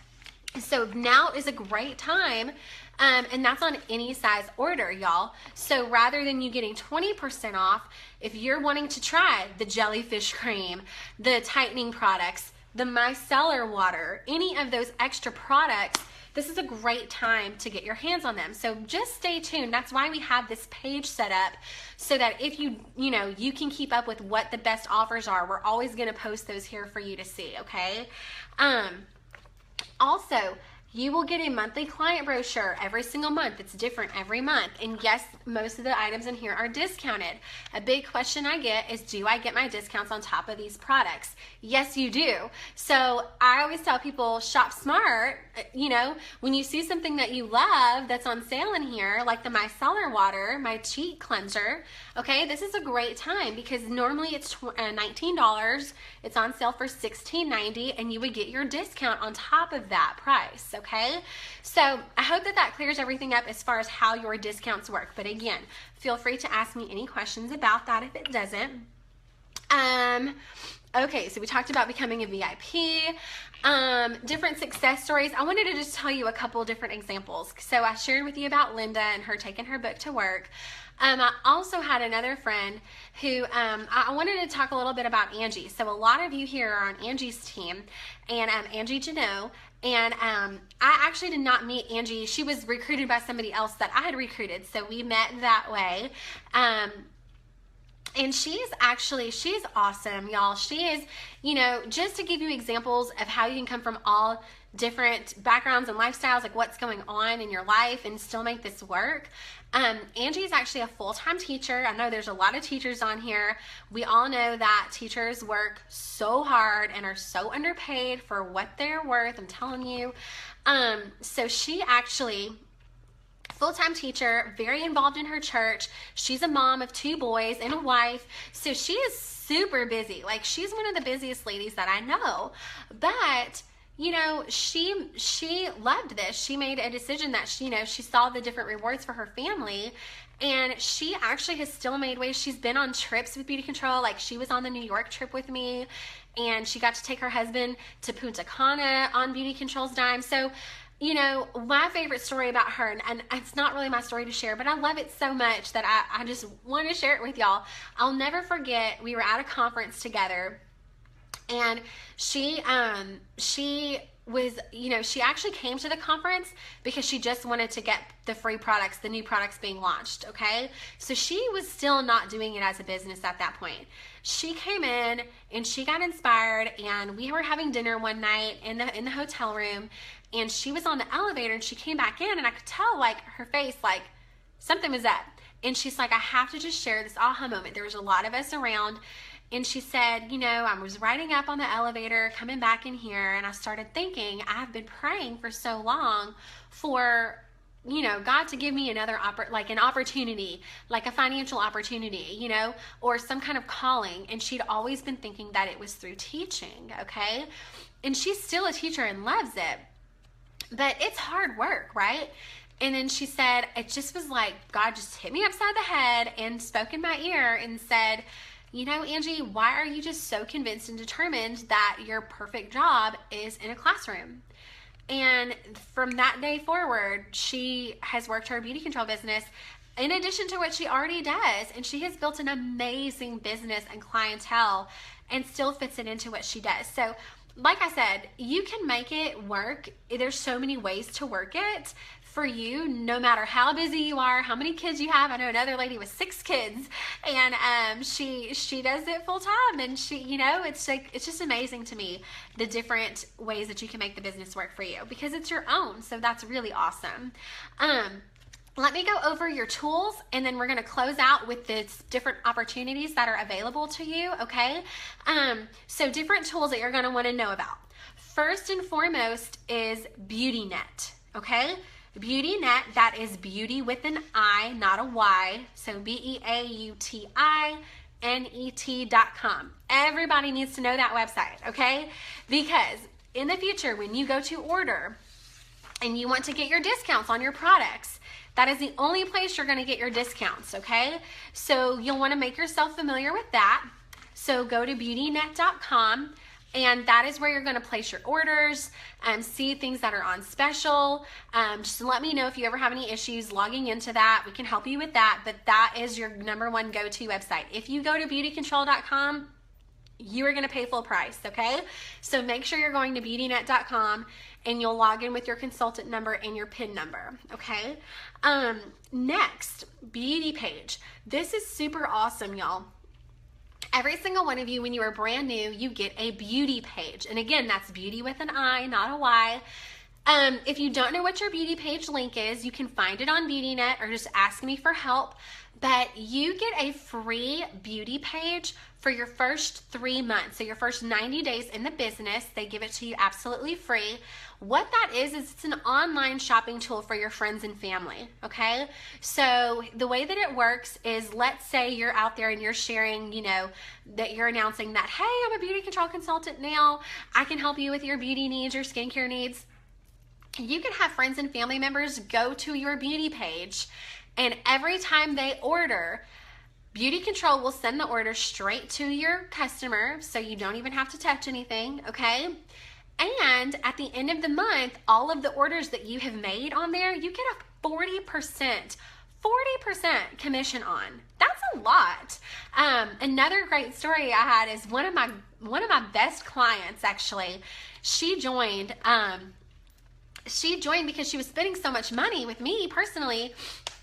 So now is a great time, and that's on any size order, y'all. So rather than you getting 20% off, if you're wanting to try the jellyfish cream, the tightening products, the micellar water, any of those extra products, this is a great time to get your hands on them. So just stay tuned. That's why we have this page set up, so that if you can keep up with what the best offers are. We're always going to post those here for you to see, okay? Also, you will get a monthly client brochure every single month. It's different every month. And yes, most of the items in here are discounted. A big question I get is, do I get my discounts on top of these products? Yes, you do. So I always tell people, shop smart. When you see something that you love that's on sale in here, like the micellar water, my cheek cleanser, okay, this is a great time, because normally it's $19. It's on sale for $16.90, and you would get your discount on top of that price, okay? So I hope that clears everything up as far as how your discounts work. But again, feel free to ask me any questions about that if it doesn't. Okay, so we talked about becoming a VIP, different success stories. I wanted to just tell you a couple different examples. So I shared with you about Linda and her taking her book to work. I also had another friend who, I wanted to talk a little bit about Angie. So a lot of you here are on Angie's team, and Angie Janot. And I actually did not meet Angie. She was recruited by somebody else that I had recruited. So we met that way. And she's awesome, y'all. She is, just to give you examples of how you can come from all different backgrounds and lifestyles, like what's going on in your life, and still make this work. Angie is actually a full-time teacher. I know there's a lot of teachers on here. We all know that teachers work so hard and are so underpaid for what they're worth, I'm telling you. So she actually, full-time teacher, very involved in her church. She's a mom of 2 boys and a wife. So she is super busy. Like, she's one of the busiest ladies that I know. But she loved this. She made a decision that she saw the different rewards for her family, and she actually has still made waves. She's been on trips with Beauty Control. Like, she was on the New York trip with me, and she got to take her husband to Punta Cana on Beauty Control's dime. So, my favorite story about her, and it's not really my story to share, but I love it so much that I just want to share it with y'all. I'll never forget, we were at a conference together, and she was, she actually came to the conference because she just wanted to get the free products, the new products being launched, okay? So she was still not doing it as a business at that point. She came in and she got inspired, and we were having dinner one night in the hotel room, and she was on the elevator, and she came back in, and I could tell, like, her face, like, something was up. And she's like, I have to just share this aha moment. There was a lot of us around. And she said, I was riding up on the elevator, coming back in here, and I started thinking, I've been praying for so long for, God to give me another an opportunity, like a financial opportunity, or some kind of calling. And she'd always been thinking that it was through teaching, okay? And she's still a teacher and loves it, but it's hard work, right? And then she said, it just was like God just hit me upside the head and spoke in my ear and said, Angie, why are you just so convinced and determined that your perfect job is in a classroom? And from that day forward, she has worked her beauty control business in addition to what she already does. And she has built an amazing business and clientele and still fits it into what she does. So like I said, you can make it work. There's so many ways to work it for you, no matter how busy you are, how many kids you have. I know another lady with 6 kids, and she does it full time, and it's just amazing to me, the different ways that you can make the business work for you, because it's your own. So that's really awesome. Let me go over your tools, and then we're going to close out with the different opportunities that are available to you, okay? So different tools that you're going to want to know about. First and foremost is BeautiNet, okay? BeautiNet, that is beauty with an I, not a Y, so BeautiNet.com. Everybody needs to know that website, okay? Because in the future, when you go to order and you want to get your discounts on your products, that is the only place you're going to get your discounts, okay? So you'll want to make yourself familiar with that. So go to BeautiNet.com, and that is where you're going to place your orders, see things that are on special. Just let me know if you ever have any issues logging into that. We can help you with that, but that is your #1 go-to website. If you go to BeautiControl.com, you are going to pay full price, okay? So make sure you're going to BeautiNet.com and you'll log in with your consultant number and your PIN number, okay? Next, beauty page. This is super awesome, y'all. Every single one of you, when you are brand new, you get a beauty page. And again, that's beauty with an I, not a Y. If you don't know what your beauty page link is, you can find it on BeautiNet or just ask me for help. But you get a free beauty page for your first 3 months. So your first 90 days in the business, they give it to you absolutely free. What that is it's an online shopping tool for your friends and family, okay? So the way that it works is, let's say you're out there and you're sharing, you know, that you're announcing that, hey, I'm a beauty control consultant now. I can help you with your beauty needs, your skincare needs. You can have friends and family members go to your beauty page, and every time they order, Beauty Control will send the order straight to your customer, so you don't even have to touch anything, okay? And at the end of the month, all of the orders that you have made on there, you get a 40% commission on. That's a lot. Another great story I had is one of my best clients, actually. She joined because she was spending so much money with me personally,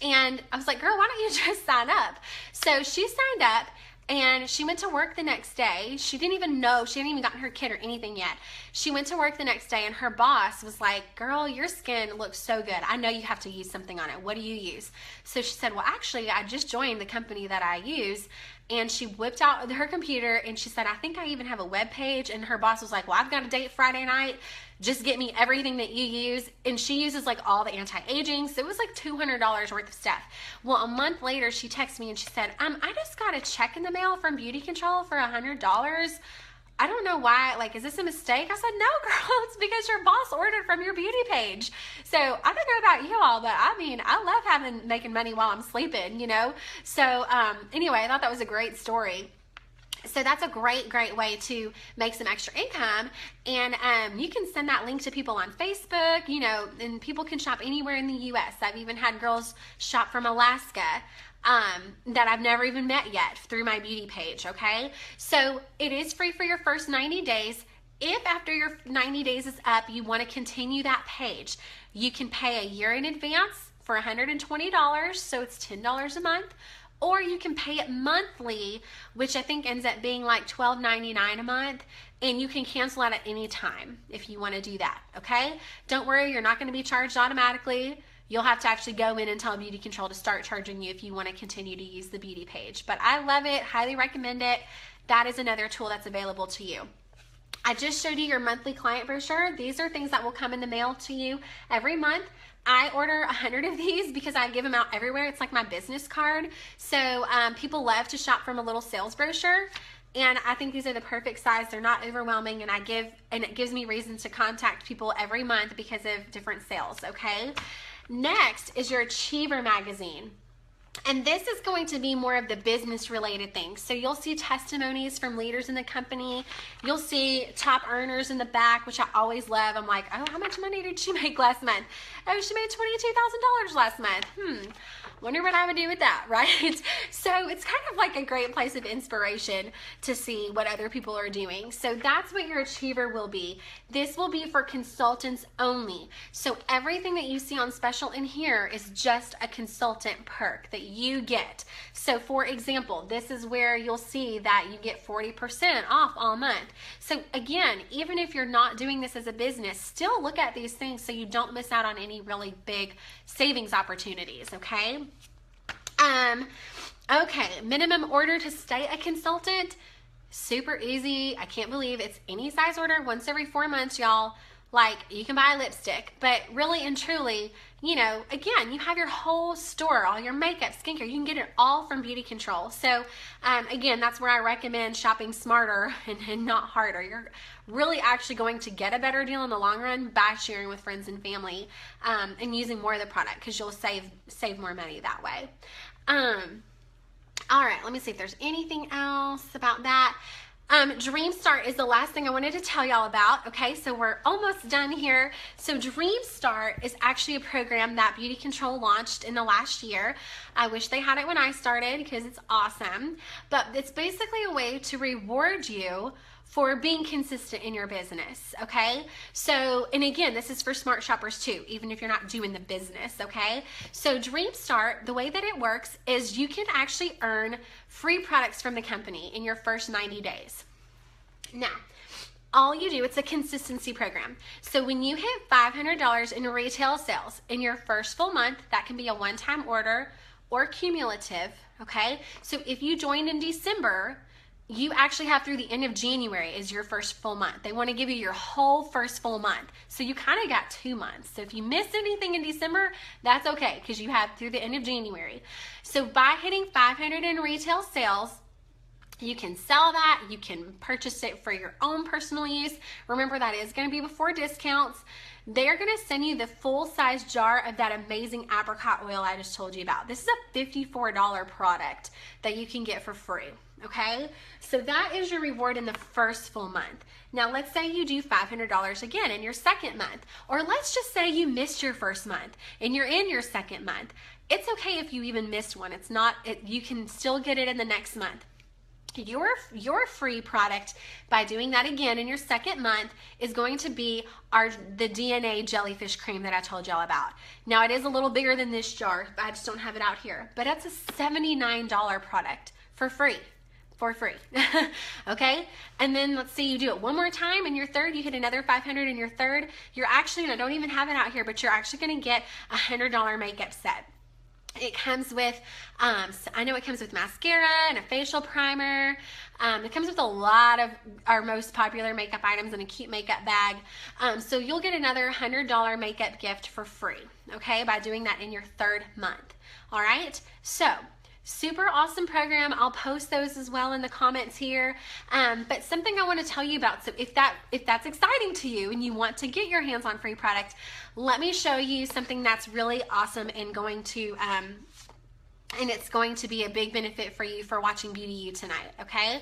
and I was like, girl, why don't you just sign up? So she signed up and she went to work the next day. She hadn't even gotten her kit or anything yet. She went to work the next day and her boss was like, girl, your skin looks so good. I know you have to use something on it. What do you use? So she said, well, actually, I just joined the company that I use. And she whipped out her computer and she said, I think I even have a web page. And her boss was like, well, I've got a date Friday night. Just get me everything that you use. And she uses like all the anti-aging. So it was like $200 worth of stuff. Well, a month later, she texted me and she said, I just got a check in the mail from Beauty Control for $100. I don't know why, like, is this a mistake? I said, no, girl, it's because your boss ordered from your beauty page. So I don't know about you all, but I mean, I love making money while I'm sleeping, you know? So anyway, I thought that was a great story. So that's a great way to make some extra income. And you can send that link to people on Facebook, you know, and people can shop anywhere in the U.S. I've even had girls shop from Alaska that I've never even met yet through my beauty page, okay? So it is free for your first 90 days. If after your 90 days is up, you want to continue that page, you can pay a year in advance for $120, so it's $10 a month. Or you can pay it monthly, which I think ends up being like $12.99 a month, and you can cancel out at any time if you want to do that, okay? Don't worry, you're not going to be charged automatically. You'll have to actually go in and tell Beauty Control to start charging you if you want to continue to use the beauty page. But I love it, highly recommend it. That is another tool that's available to you. I just showed you your monthly client brochure. These are things that will come in the mail to you every month. I order 100 of these because I give them out everywhere. It's like my business card. So people love to shop from a little sales brochure. And I think these are the perfect size. They're not overwhelming, and it gives me reasons to contact people every month because of different sales, okay? Next is your Achiever magazine. And this is going to be more of the business related things. So you'll see testimonies from leaders in the company. You'll see top earners in the back, which I always love. I'm like, oh, how much money did she make last month? Oh, she made $22,000 last month. Wonder what I would do with that, right? So it's kind of like a great place of inspiration to see what other people are doing. So that's what your Achiever will be. This will be for consultants only. So everything that you see on special in here is just a consultant perk that you get. So for example, this is where you'll see that you get 40% off all month. So again, even if you're not doing this as a business, still look at these things so you don't miss out on any really big savings opportunities, okay? Okay, minimum order to stay a consultant, super easy. I can't believe it's any size order once every 4 months, y'all. Like, you can buy a lipstick, but really and truly, you know, again, you have your whole store, all your makeup, skincare, you can get it all from Beauty Control. So, again, that's where I recommend shopping smarter and not harder. You're really actually going to get a better deal in the long run by sharing with friends and family and using more of the product, because you'll save more money that way. All right, let me see if there's anything else about that. Dream Start is the last thing I wanted to tell y'all about. Okay, so we're almost done here. So Dream Start is actually a program that Beauty Control launched in the last year. I wish they had it when I started because it's awesome. But it's basically a way to reward you for being consistent in your business, okay? So, and again, this is for smart shoppers too, even if you're not doing the business, okay? So Dream Start, the way that it works is you can actually earn free products from the company in your first 90 days. Now, all you do, it's a consistency program. So when you hit $500 in retail sales in your first full month, that can be a one-time order or cumulative, okay? So if you joined in December, you actually have through the end of January is your first full month. They want to give you your whole first full month. So you kind of got 2 months. So if you missed anything in December, that's okay because you have through the end of January. So by hitting 500 in retail sales, you can sell that. You can purchase it for your own personal use. Remember, that is going to be before discounts. They're going to send you the full-size jar of that amazing apricot oil I just told you about. This is a $54 product that you can get for free. Okay, so that is your reward in the first full month. Now let's say you do $500 again in your second month, or let's just say you missed your first month and you're in your second month. It's okay if you even missed one. It's not, you can still get it in the next month. Your free product by doing that again in your second month is going to be the DNA jellyfish cream that I told y'all about. Now it is a little bigger than this jar. I just don't have it out here, but it's a $79 product for free. Okay, and then let's say you do it one more time in your third, you hit another 500 in your third, you're actually, and I don't even have it out here, but you're actually going to get a $100 makeup set. It comes with, I know it comes with mascara and a facial primer. It comes with a lot of our most popular makeup items and a cute makeup bag. So you'll get another $100 makeup gift for free, okay, by doing that in your third month. All right, so super awesome program. I'll post those as well in the comments here. But something I want to tell you about, so if that's exciting to you and you want to get your hands on free product, let me show you something that's really awesome and going to and it's going to be a big benefit for you for watching BeautiYou tonight, okay?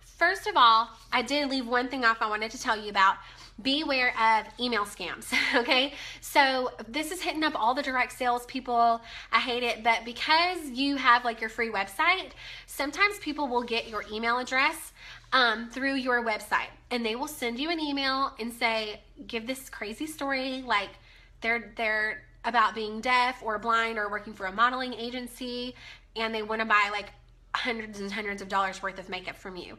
First of all, I did leave one thing off I wanted to tell you about. Beware of email scams, okay? So this is hitting up all the direct sales people. I hate it, but because you have like your free website, sometimes people will get your email address through your website, and they will send you an email and say, give this crazy story, like they're about being deaf or blind or working for a modeling agency, and they want to buy like hundreds and hundreds of dollars worth of makeup from you.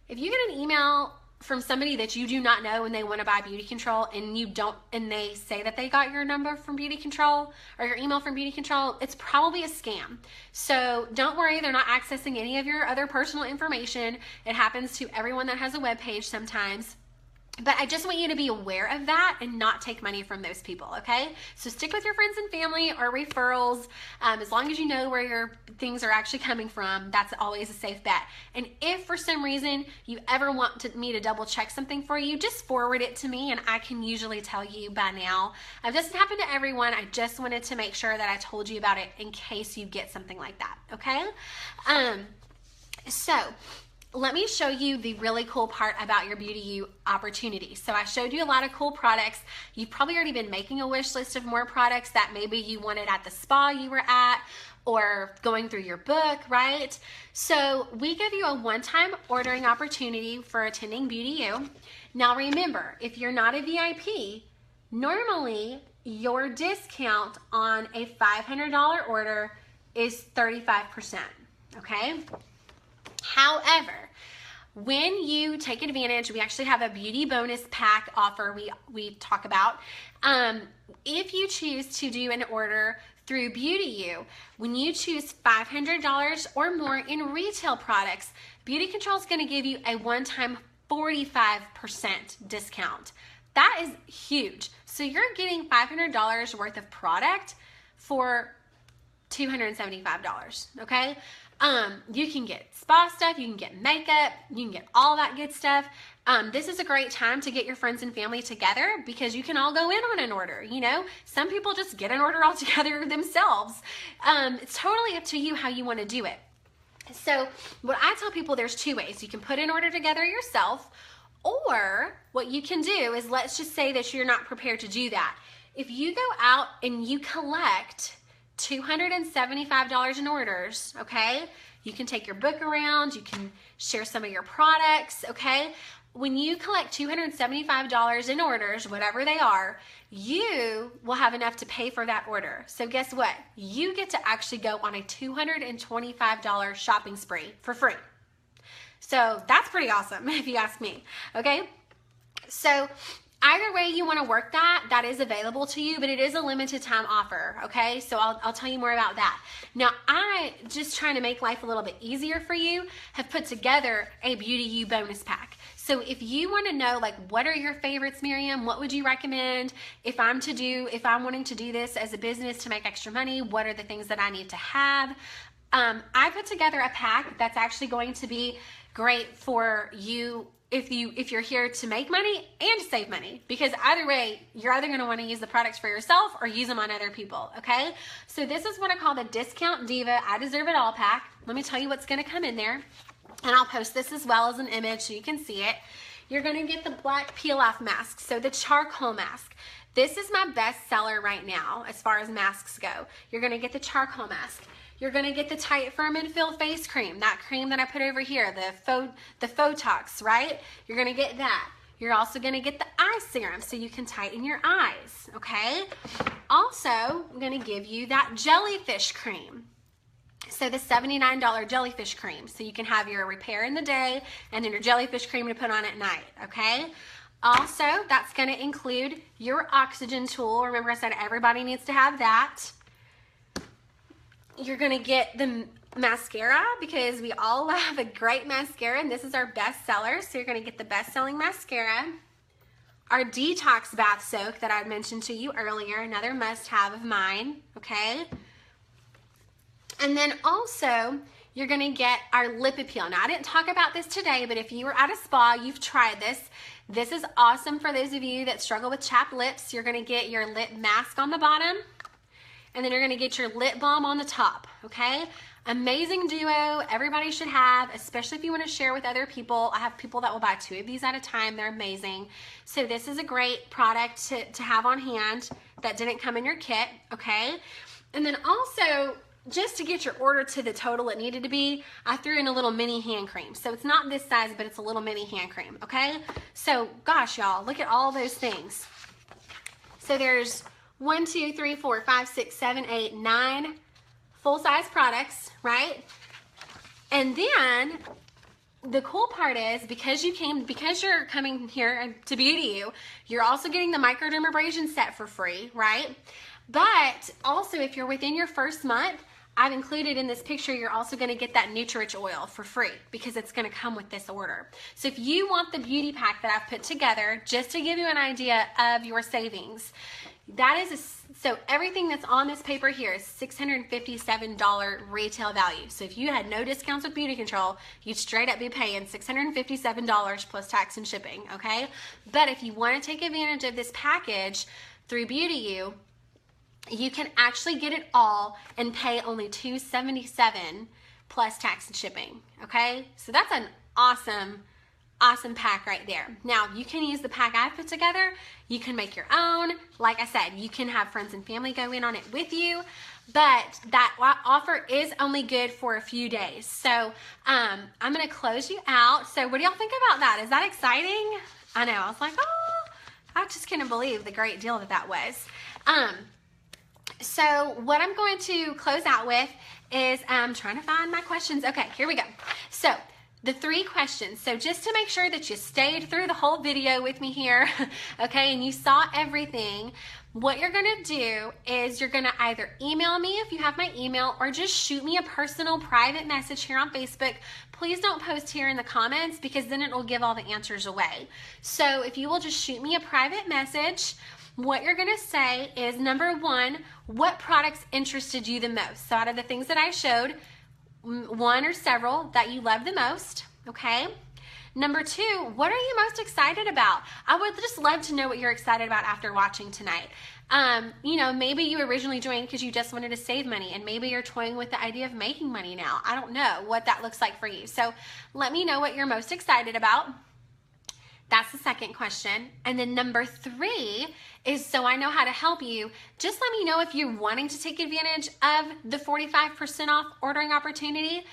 If you get an email from somebody that you do not know and they want to buy Beauty Control and you don't, and they say that they got your number from Beauty Control or your email from Beauty Control, it's probably a scam. So don't worry, they're not accessing any of your other personal information. It happens to everyone that has a web page sometimes. But I just want you to be aware of that and not take money from those people, okay? So stick with your friends and family or referrals. As long as you know where your things are actually coming from, that's always a safe bet. And if for some reason you ever want me to double check something for you, just forward it to me and I can usually tell you by now. It doesn't happen to everyone. I just wanted to make sure that I told you about it in case you get something like that, okay? So let me show you the really cool part about your BeautiYou opportunity. So I showed you a lot of cool products. You've probably already been making a wish list of more products that maybe you wanted at the spa you were at or going through your book, right? So we give you a one-time ordering opportunity for attending BeautiYou. Now remember, if you're not a VIP, normally your discount on a $500 order is 35%, okay? However, when you take advantage, we actually have a beauty bonus pack offer we talk about. If you choose to do an order through BeautiYou, when you choose $500 or more in retail products, Beauty Control is going to give you a one-time 45% discount. That is huge. So you're getting $500 worth of product for $275, okay? You can get spa stuff, you can get makeup, you can get all that good stuff. This is a great time to get your friends and family together because you can all go in on an order, you know? Some people just get an order all together themselves. It's totally up to you how you want to do it. So what I tell people, there's two ways. You can put an order together yourself, or what you can do is, let's just say that you're not prepared to do that. If you go out and you collect $275 in orders, okay? You can take your book around, you can share some of your products, okay? When you collect $275 in orders, whatever they are, you will have enough to pay for that order. So guess what? You get to actually go on a $225 shopping spree for free. So that's pretty awesome if you ask me, okay? So either way you want to work that is available to you, but it is a limited time offer, okay? So I'll tell you more about that. Now, I, just trying to make life a little bit easier for you, have put together a BeautiYou bonus pack. So if you want to know, like, what are your favorites, Miriam? What would you recommend if I'm wanting to do this as a business to make extra money? What are the things that I need to have? I put together a pack that's actually going to be great for you if you're here to make money and to save money, because either way, you're either going to want to use the products for yourself or use them on other people, okay? So this is what I call the Discount Diva I Deserve It All pack. Let me tell you what's going to come in there, and I'll post this as well as an image so you can see it. You're going to get the black peel-off mask, so the charcoal mask. This is my best seller right now as far as masks go. You're going to get the charcoal mask. You're going to get the Tight, Firm, and Fill face cream, that cream that I put over here, the Photox, right? You're going to get that. You're also going to get the eye serum so you can tighten your eyes, okay? Also, I'm going to give you that jellyfish cream. So the $79 jellyfish cream, so you can have your repair in the day and then your jellyfish cream to put on at night, okay? Also, that's going to include your oxygen tool. Remember, I said everybody needs to have that. You're going to get the mascara, because we all love a great mascara, and this is our best seller. So you're going to get the best-selling mascara. Our detox bath soak that I mentioned to you earlier, another must-have of mine, okay? And then also, you're going to get our lip appeal. Now, I didn't talk about this today, but if you were at a spa, you've tried this. This is awesome for those of you that struggle with chapped lips. You're going to get your lip mask on the bottom, and then you're going to get your lip balm on the top, okay? Amazing duo. Everybody should have, especially if you want to share with other people. I have people that will buy 2 of these at a time. They're amazing. So this is a great product to have on hand that didn't come in your kit, okay? And then also, just to get your order to the total it needed to be, I threw in a little mini hand cream. So it's not this size, but it's a little mini hand cream, okay? So, gosh, y'all, look at all those things. So there's 1, 2, 3, 4, 5, 6, 7, 8, 9 full-size products, right? And then the cool part is, because you're coming here to BeautiYou, you're also getting the microdermabrasion set for free, right? But also, if you're within your first month, I've included in this picture, you're also going to get that Nutri-Rich oil for free, because it's going to come with this order. So if you want the beauty pack that I've put together, just to give you an idea of your savings, so everything that's on this paper here is $657 retail value. So if you had no discounts with Beauty Control, you'd straight up be paying $657 plus tax and shipping, okay? But if you want to take advantage of this package through BeautiYou, you can actually get it all and pay only $277 plus tax and shipping, okay? So that's an awesome pack right there. Now, you can use the pack I put together. You can make your own. Like I said, you can have friends and family go in on it with you, but that offer is only good for a few days. So I'm going to close you out. So what do y'all think about that? Is that exciting? I know. I was like, oh, I just couldn't believe the great deal that was. So what I'm going to close out with is I'm trying to find my questions. Okay, here we go. So the 3 questions. So just to make sure that you stayed through the whole video with me here, okay, and you saw everything, what you're going to do is you're going to either email me if you have my email, or just shoot me a personal private message here on Facebook. Please don't post here in the comments, because then it will give all the answers away. So if you will just shoot me a private message, what you're going to say is, number 1, what products interested you the most? So out of the things that I showed, one or several that you love the most, okay? Number 2, what are you most excited about? I would just love to know what you're excited about after watching tonight. You know, maybe you originally joined because you just wanted to save money, and maybe you're toying with the idea of making money now. I don't know what that looks like for you. So let me know what you're most excited about. That's the second question. And then number 3 is, so I know how to help you, just let me know if you're wanting to take advantage of the 45% off ordering opportunity,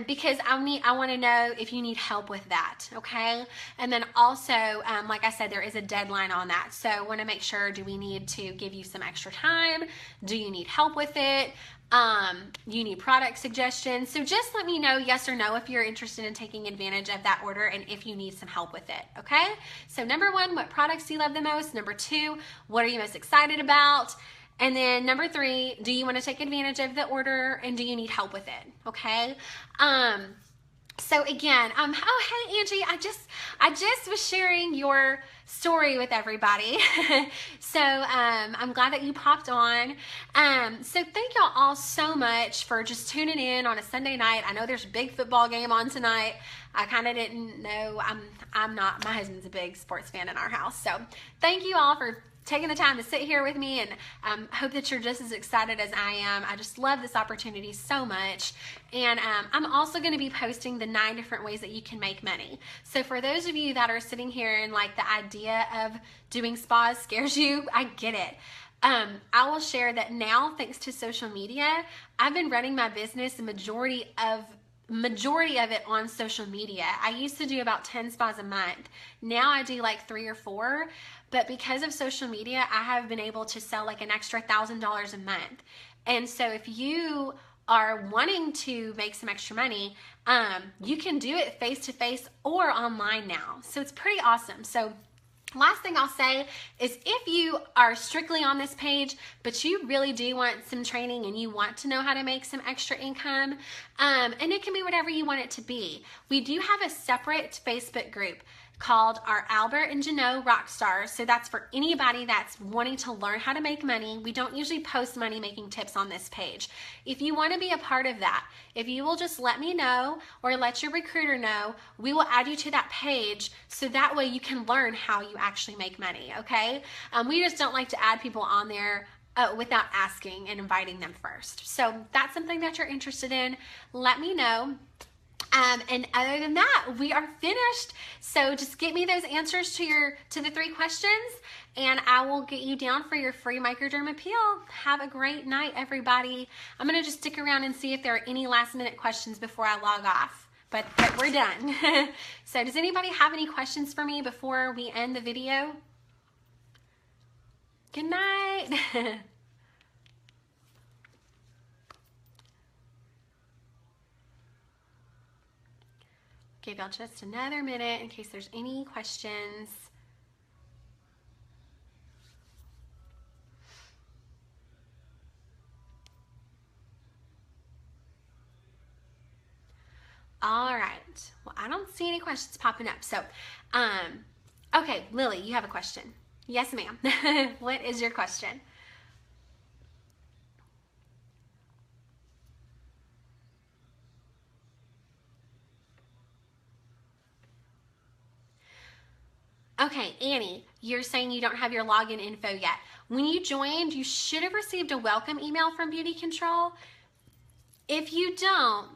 because I want to know if you need help with that, okay? And then also, like I said, there is a deadline on that. So I want to make sure, do we need to give you some extra time? Do you need help with it? You need product suggestions. So just let me know yes or no if you're interested in taking advantage of that order and if you need some help with it, okay? So number 1, what products do you love the most? Number 2, what are you most excited about? And then number 3, do you want to take advantage of the order and do you need help with it, okay? So again, oh, hey Angie, I just was sharing your story with everybody. So I'm glad that you popped on. So thank y'all all so much for just tuning in on a Sunday night. I know there's a big football game on tonight. I kind of didn't know. I'm not, my husband's a big sports fan in our house. So thank you all for taking the time to sit here with me, and hope that you're just as excited as I am. I just love this opportunity so much. And I'm also going to be posting the 9 different ways that you can make money. So for those of you that are sitting here and like the idea of doing spas scares you, I get it. I will share that now, thanks to social media, I've been running my business, the majority of it on social media. I used to do about 10 spas a month. Now I do like 3 or 4, but because of social media, I have been able to sell like an extra $1,000 a month. And so if you are wanting to make some extra money, you can do it face-to-face or online now. So it's pretty awesome. So last thing I'll say is, if you are strictly on this page, but you really do want some training and you want to know how to make some extra income, and it can be whatever you want it to be, we do have a separate Facebook group called our Albert and Janot Rockstars. So that's for anybody that's wanting to learn how to make money. We don't usually post money making tips on this page. If you want to be a part of that, if you will just let me know or let your recruiter know, we will add you to that page, so that way you can learn how you actually make money, okay? We just don't like to add people on there without asking and inviting them first. So that's something that you're interested in, let me know. And other than that, we are finished. So just get me those answers to the 3 questions, and I will get you down for your free microderm peel. Have a great night, everybody. I'm gonna just stick around and see if there are any last minute questions before I log off, but we're done. So does anybody have any questions for me before we end the video? Good night. Give y'all just another minute in case there's any questions. All right. Well, I don't see any questions popping up. So, okay, Lily, you have a question. Yes, ma'am. What is your question? Okay, Annie, you're saying you don't have your login info yet. When you joined, you should have received a welcome email from Beauty Control. If you don't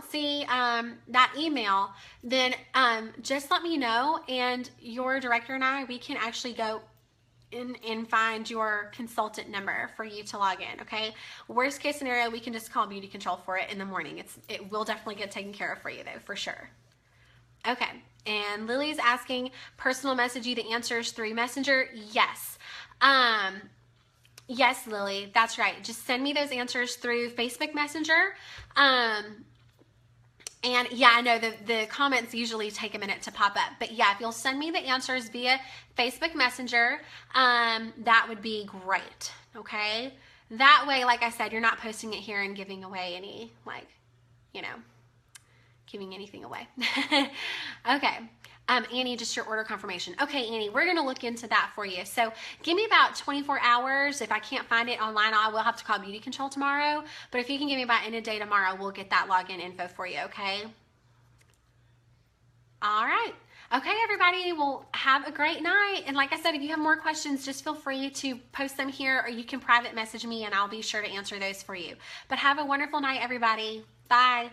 see that email, then just let me know, and your director and I, we can actually go and find your consultant number for you to log in, okay? Worst case scenario, we can just call Beauty Control for it in the morning. It will definitely get taken care of for you though, for sure. Okay, and Lily's asking, personal message you the answers through Messenger? Yes. Yes, Lily, that's right. Just send me those answers through Facebook Messenger. And yeah, I know the comments usually take a minute to pop up, but yeah, if you'll send me the answers via Facebook Messenger, that would be great, okay? That way, like I said, you're not posting it here and giving away any, like, you know, giving anything away. Okay. Annie, just your order confirmation. Okay, Annie, we're going to look into that for you. So give me about 24 hours. If I can't find it online, I will have to call Beauty Control tomorrow. But if you can give me about end of day tomorrow, we'll get that login info for you, okay? All right. Okay, everybody, well, have a great night. And like I said, if you have more questions, just feel free to post them here, or you can private message me and I'll be sure to answer those for you. But have a wonderful night, everybody. Bye.